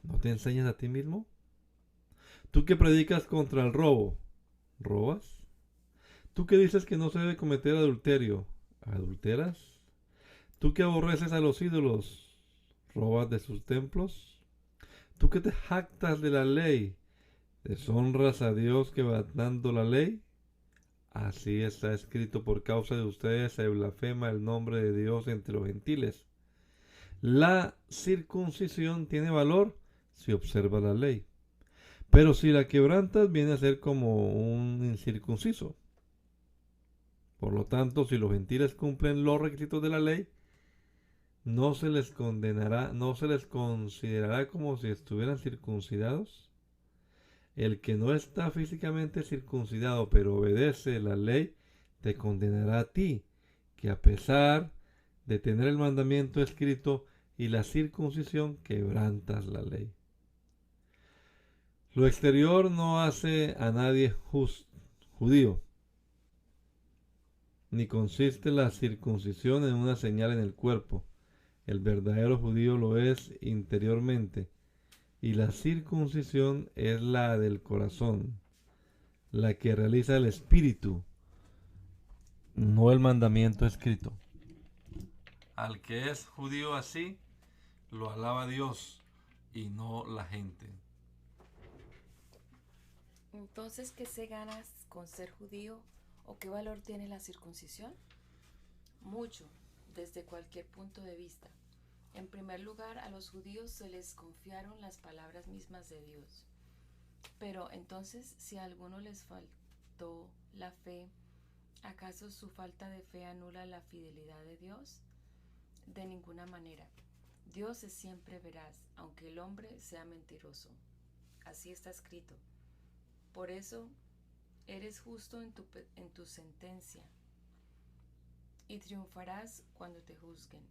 ¿no te enseñas a ti mismo? Tú que predicas contra el robo, ¿robas? Tú que dices que no se debe cometer adulterio, ¿adulteras? Tú que aborreces a los ídolos, ¿robas de sus templos? Tú que te jactas de la ley, ¿deshonras a Dios quebrantando la ley? Así está escrito: por causa de ustedes se blasfema el nombre de Dios entre los gentiles. La circuncisión tiene valor si observa la ley, pero si la quebrantas viene a ser como un incircunciso. Por lo tanto, si los gentiles cumplen los requisitos de la ley, no se les condenará, no se les considerará como si estuvieran circuncidados. El que no está físicamente circuncidado, pero obedece la ley, te condenará a ti, que a pesar de tener el mandamiento escrito y la circuncisión, quebrantas la ley. Lo exterior no hace a nadie judío, ni consiste la circuncisión en una señal en el cuerpo. El verdadero judío lo es interiormente, y la circuncisión es la del corazón, la que realiza el espíritu, no el mandamiento escrito. Al que es judío así, lo alaba Dios y no la gente. Entonces, ¿qué se gana con ser judío o qué valor tiene la circuncisión? Mucho, desde cualquier punto de vista. En primer lugar, a los judíos se les confiaron las palabras mismas de Dios. Pero entonces, si a alguno les faltó la fe, ¿acaso su falta de fe anula la fidelidad de Dios? De ninguna manera. Dios es siempre veraz, aunque el hombre sea mentiroso. Así está escrito. Por eso, eres justo en tu sentencia y triunfarás cuando te juzguen.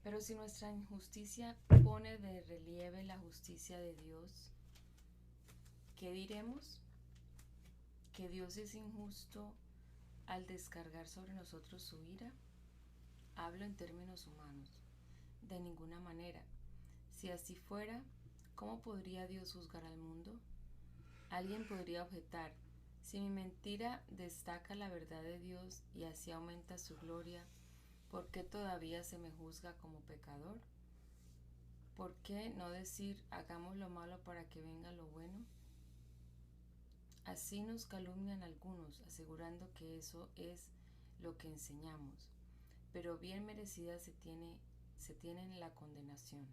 Pero si nuestra injusticia pone de relieve la justicia de Dios, ¿qué diremos? ¿Que Dios es injusto al descargar sobre nosotros su ira? Hablo en términos humanos. De ninguna manera. Si así fuera, ¿cómo podría Dios juzgar al mundo? Alguien podría objetar: si mi mentira destaca la verdad de Dios y así aumenta su gloria, ¿por qué todavía se me juzga como pecador? ¿Por qué no decir: hagamos lo malo para que venga lo bueno? Así nos calumnian algunos, asegurando que eso es lo que enseñamos, pero bien merecida se tiene la condenación.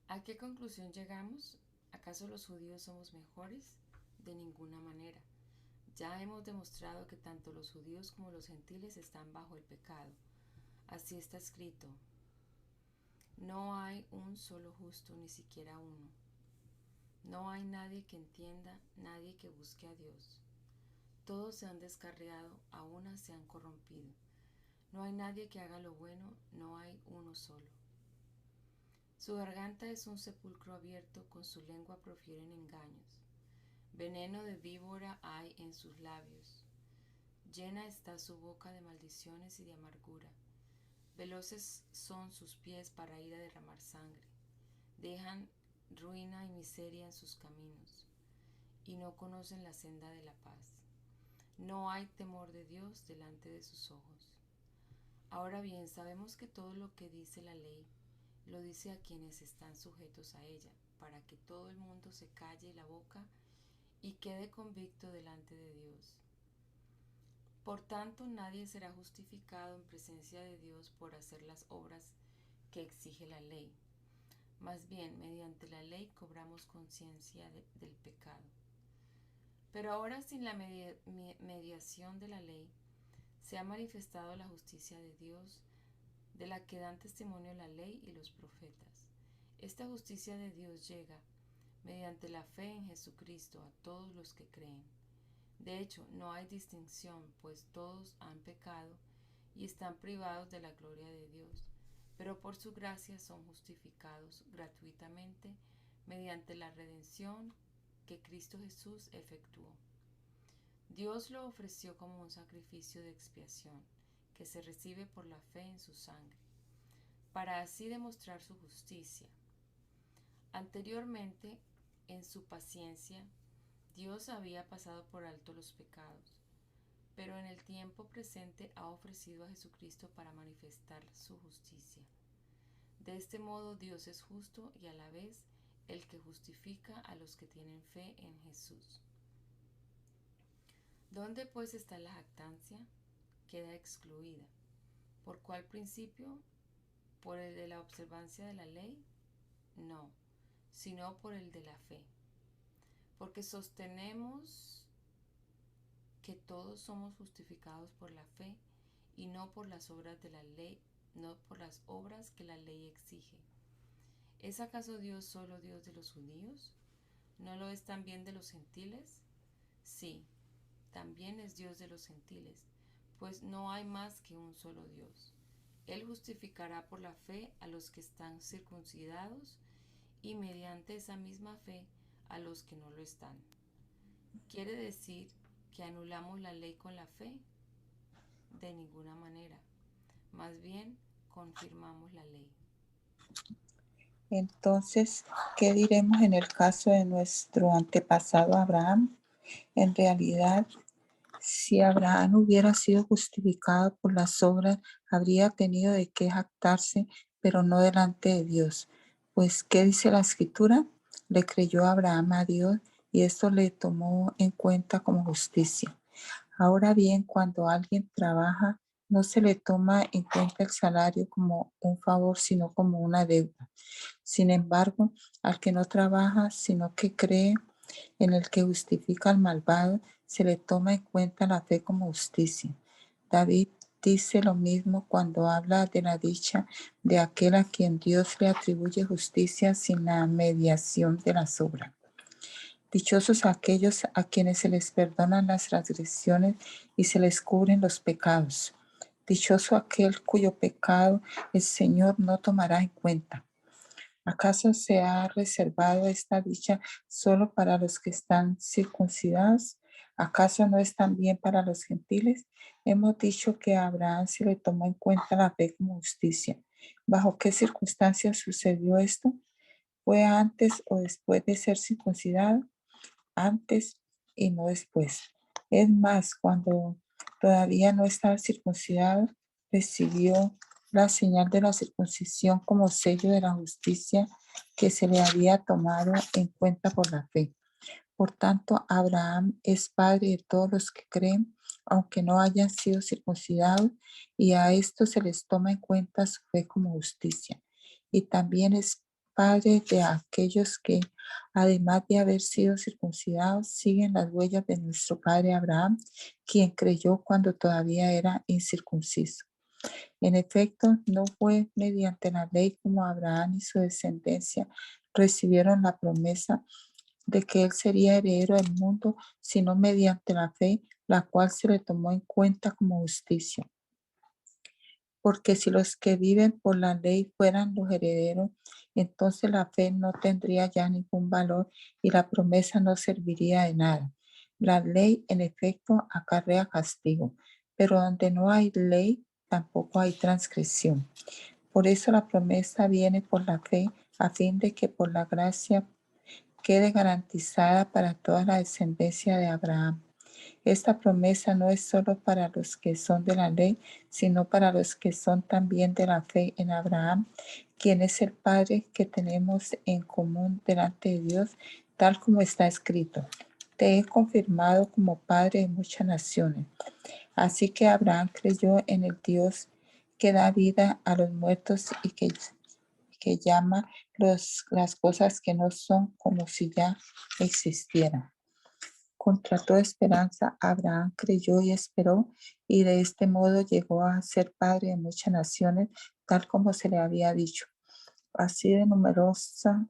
¿A qué conclusión llegamos? ¿Acaso los judíos somos mejores? De ninguna manera. Ya hemos demostrado que tanto los judíos como los gentiles están bajo el pecado. Así está escrito: no hay un solo justo, ni siquiera uno. No hay nadie que entienda, nadie que busque a Dios. Todos se han descarriado, a una se han corrompido. No hay nadie que haga lo bueno, no hay uno solo. Su garganta es un sepulcro abierto, con su lengua profieren engaños. Veneno de víbora hay en sus labios. Llena está su boca de maldiciones y de amargura. Veloces son sus pies para ir a derramar sangre. Dejan ruina y miseria en sus caminos, y no conocen la senda de la paz. No hay temor de Dios delante de sus ojos. Ahora bien, sabemos que todo lo que dice la ley lo dice a quienes están sujetos a ella, para que todo el mundo se calle la boca y quede convicto delante de Dios. Por tanto, nadie será justificado en presencia de Dios por hacer las obras que exige la ley. Más bien, mediante la ley cobramos conciencia del pecado. Pero ahora, sin la mediación de la ley, se ha manifestado la justicia de Dios, de la que dan testimonio la ley y los profetas. Esta justicia de Dios llega, mediante la fe en Jesucristo, a todos los que creen. De hecho, no hay distinción, pues todos han pecado y están privados de la gloria de Dios, pero por su gracia son justificados gratuitamente mediante la redención que Cristo Jesús efectuó. Dios lo ofreció como un sacrificio de expiación que se recibe por la fe en su sangre, para así demostrar su justicia. Anteriormente, en su paciencia, Dios había pasado por alto los pecados, pero en el tiempo presente ha ofrecido a Jesucristo para manifestar su justicia. De este modo Dios es justo y a la vez el que justifica a los que tienen fe en Jesús. ¿Dónde pues está la jactancia? Queda excluida. ¿Por cuál principio? ¿Por el de la observancia de la ley? No, sino por el de la fe. Porque sostenemos que todos somos justificados por la fe y no por las obras de la ley, no por las obras que la ley exige. ¿Es acaso Dios solo Dios de los judíos? ¿No lo es también de los gentiles? Sí, también es Dios de los gentiles, pues no hay más que un solo Dios. Él justificará por la fe a los que están circuncidados y mediante esa misma fe a los que no lo están. ¿Quiere decir que anulamos la ley con la fe? De ninguna manera. Más bien, confirmamos la ley. Entonces, ¿qué diremos en el caso de nuestro antepasado Abraham? En realidad, si Abraham hubiera sido justificado por las obras, habría tenido de qué jactarse, pero no delante de Dios. Pues, ¿qué dice la Escritura? Le creyó Abraham a Dios y esto le tomó en cuenta como justicia. Ahora bien, cuando alguien trabaja, no se le toma en cuenta el salario como un favor, sino como una deuda. Sin embargo, al que no trabaja, sino que cree en el que justifica al malvado, se le toma en cuenta la fe como justicia. David dice lo mismo cuando habla de la dicha de aquel a quien Dios le atribuye justicia sin la mediación de las obras. Dichosos aquellos a quienes se les perdonan las transgresiones y se les cubren los pecados. Dichoso aquel cuyo pecado el Señor no tomará en cuenta. ¿Acaso se ha reservado esta dicha solo para los que están circuncidados? ¿Acaso no es también para los gentiles? Hemos dicho que a Abraham se le tomó en cuenta la fe como justicia. ¿Bajo qué circunstancias sucedió esto? ¿Fue antes o después de ser circuncidado? Antes y no después. Es más, cuando todavía no estaba circuncidado, recibió la señal de la circuncisión como sello de la justicia que se le había tomado en cuenta por la fe. Por tanto, Abraham es padre de todos los que creen, aunque no hayan sido circuncidados, y a esto se les toma en cuenta su fe como justicia. Y también es padre de aquellos que, además de haber sido circuncidados, siguen las huellas de nuestro padre Abraham, quien creyó cuando todavía era incircunciso. En efecto, no fue mediante la ley como Abraham y su descendencia recibieron la promesa de que él sería heredero del mundo, sino mediante la fe, la cual se le tomó en cuenta como justicia. Porque si los que viven por la ley fueran los herederos, entonces la fe no tendría ya ningún valor y la promesa no serviría de nada. La ley, en efecto, acarrea castigo, pero donde no hay ley, tampoco hay transgresión. Por eso la promesa viene por la fe, a fin de que por la gracia quede garantizada para toda la descendencia de Abraham. Esta promesa no es solo para los que son de la ley, sino para los que son también de la fe en Abraham, quien es el Padre que tenemos en común delante de Dios, tal como está escrito. te he confirmado como padre de muchas naciones. Así que Abraham creyó en el Dios que da vida a los muertos y que llama las cosas que no son como si ya existieran. Contra toda esperanza, Abraham creyó y esperó, y de este modo llegó a ser padre de muchas naciones, tal como se le había dicho. Así de numerosa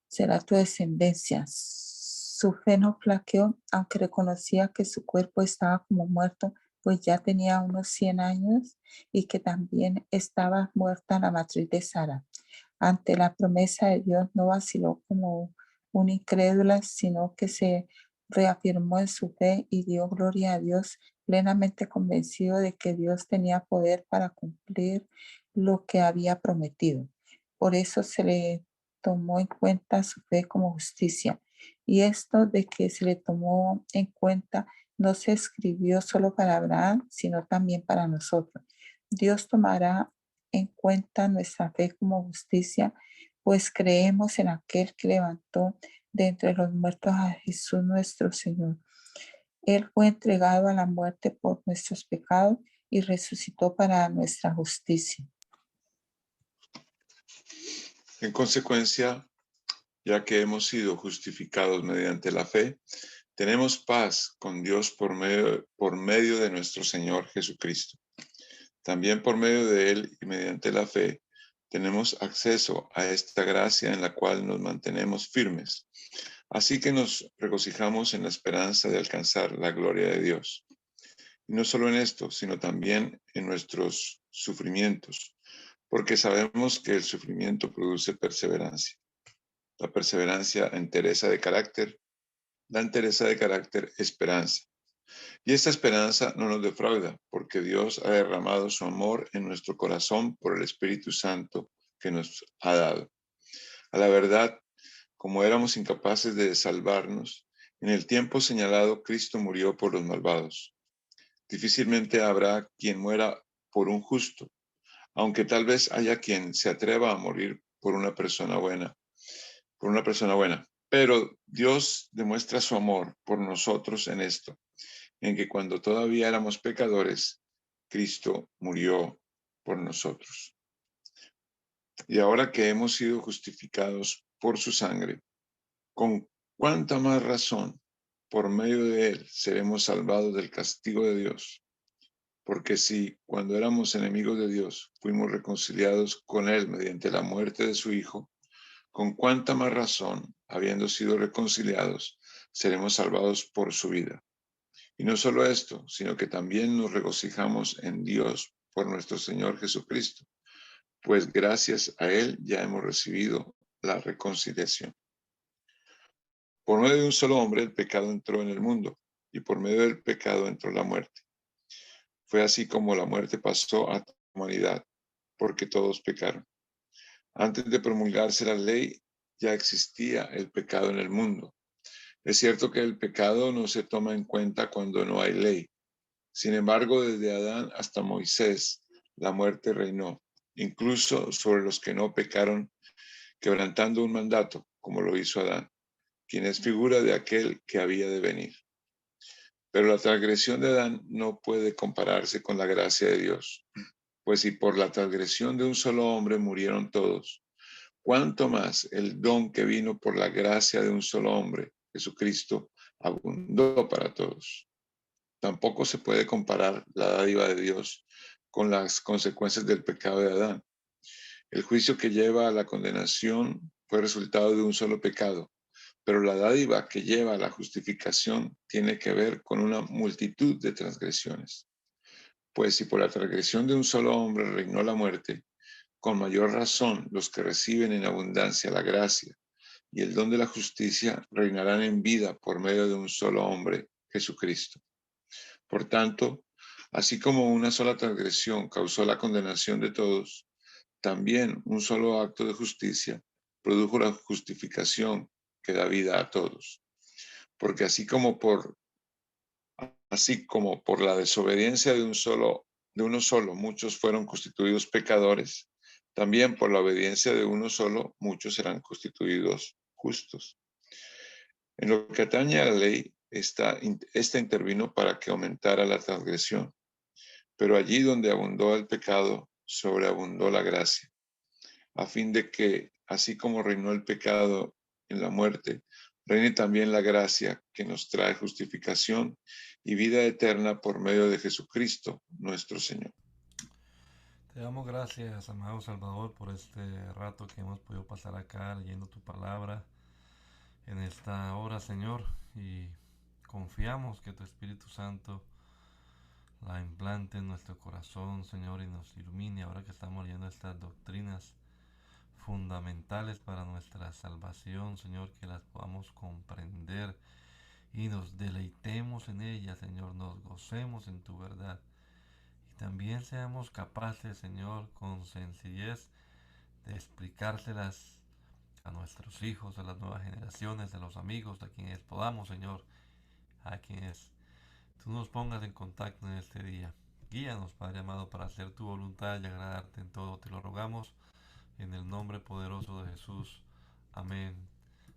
será tu descendencia. Su fe no flaqueó, aunque reconocía que su cuerpo estaba como muerto, pues ya tenía unos 100 años y que también estaba muerta la matriz de Sara. Ante la promesa de Dios no vaciló como una incrédula, sino que se reafirmó en su fe y dio gloria a Dios, plenamente convencido de que Dios tenía poder para cumplir lo que había prometido. Por eso se le tomó en cuenta su fe como justicia. Y esto de que se le tomó en cuenta no se escribió solo para Abraham, sino también para nosotros. Dios tomará en cuenta nuestra fe como justicia, pues creemos en aquel que levantó de entre los muertos a Jesús nuestro Señor. Él fue entregado a la muerte por nuestros pecados y resucitó para nuestra justicia. En consecuencia, ya que hemos sido justificados mediante la fe, tenemos paz con Dios por medio de nuestro Señor Jesucristo. También por medio de Él y mediante la fe, tenemos acceso a esta gracia en la cual nos mantenemos firmes. Así que nos regocijamos en la esperanza de alcanzar la gloria de Dios. Y no solo en esto, sino también en nuestros sufrimientos, porque sabemos que el sufrimiento produce perseverancia. La perseverancia, entereza de carácter. La entereza de carácter, esperanza. Y esta esperanza no nos defrauda, porque Dios ha derramado su amor en nuestro corazón por el Espíritu Santo que nos ha dado. A la verdad, como éramos incapaces de salvarnos, en el tiempo señalado Cristo murió por los malvados. Difícilmente habrá quien muera por un justo, aunque tal vez haya quien se atreva a morir por una persona buena. Pero Dios demuestra su amor por nosotros en esto, en que cuando todavía éramos pecadores, Cristo murió por nosotros. Y ahora que hemos sido justificados por su sangre, con cuánta más razón, por medio de él, seremos salvados del castigo de Dios. Porque si, cuando éramos enemigos de Dios, fuimos reconciliados con él mediante la muerte de su Hijo, con cuánta más razón, habiendo sido reconciliados, seremos salvados por su vida. Y no solo esto, sino que también nos regocijamos en Dios por nuestro Señor Jesucristo, pues gracias a Él ya hemos recibido la reconciliación. Por medio de un solo hombre el pecado entró en el mundo, y por medio del pecado entró la muerte. Fue así como la muerte pasó a toda la humanidad, porque todos pecaron. Antes de promulgarse la ley, ya existía el pecado en el mundo. Es cierto que el pecado no se toma en cuenta cuando no hay ley. Sin embargo, desde Adán hasta Moisés, la muerte reinó, incluso sobre los que no pecaron, quebrantando un mandato, como lo hizo Adán, quien es figura de aquel que había de venir. Pero la transgresión de Adán no puede compararse con la gracia de Dios, pues si por la transgresión de un solo hombre murieron todos, ¿cuánto más el don que vino por la gracia de un solo hombre, Jesucristo, abundó para todos? Tampoco se puede comparar la dádiva de Dios con las consecuencias del pecado de Adán. El juicio que lleva a la condenación fue resultado de un solo pecado, pero la dádiva que lleva a la justificación tiene que ver con una multitud de transgresiones. Pues si por la transgresión de un solo hombre reinó la muerte, con mayor razón los que reciben en abundancia la gracia y el don de la justicia reinarán en vida por medio de un solo hombre, Jesucristo. Por tanto, así como una sola transgresión causó la condenación de todos, también un solo acto de justicia produjo la justificación que da vida a todos. Porque así como por la desobediencia de uno solo muchos fueron constituidos pecadores, también por la obediencia de uno solo muchos serán constituidos justos. En lo que atañe a la ley, esta intervino para que aumentara la transgresión, pero allí donde abundó el pecado, sobreabundó la gracia, a fin de que, así como reinó el pecado en la muerte, reine también la gracia que nos trae justificación y vida eterna por medio de Jesucristo, nuestro Señor. Te damos gracias, amado Salvador, por este rato que hemos podido pasar acá leyendo tu palabra en esta hora, Señor, y confiamos que tu Espíritu Santo la implante en nuestro corazón, Señor, y nos ilumine ahora que estamos leyendo estas doctrinas fundamentales para nuestra salvación, Señor, que las podamos comprender y nos deleitemos en ellas, Señor, nos gocemos en tu verdad. Y también seamos capaces, Señor, con sencillez de explicárselas a nuestros hijos, a las nuevas generaciones, a los amigos, a quienes podamos, Señor, a quienes tú nos pongas en contacto en este día. Guíanos, Padre amado, para hacer tu voluntad y agradarte en todo. Te lo rogamos en el nombre poderoso de Jesús. Amén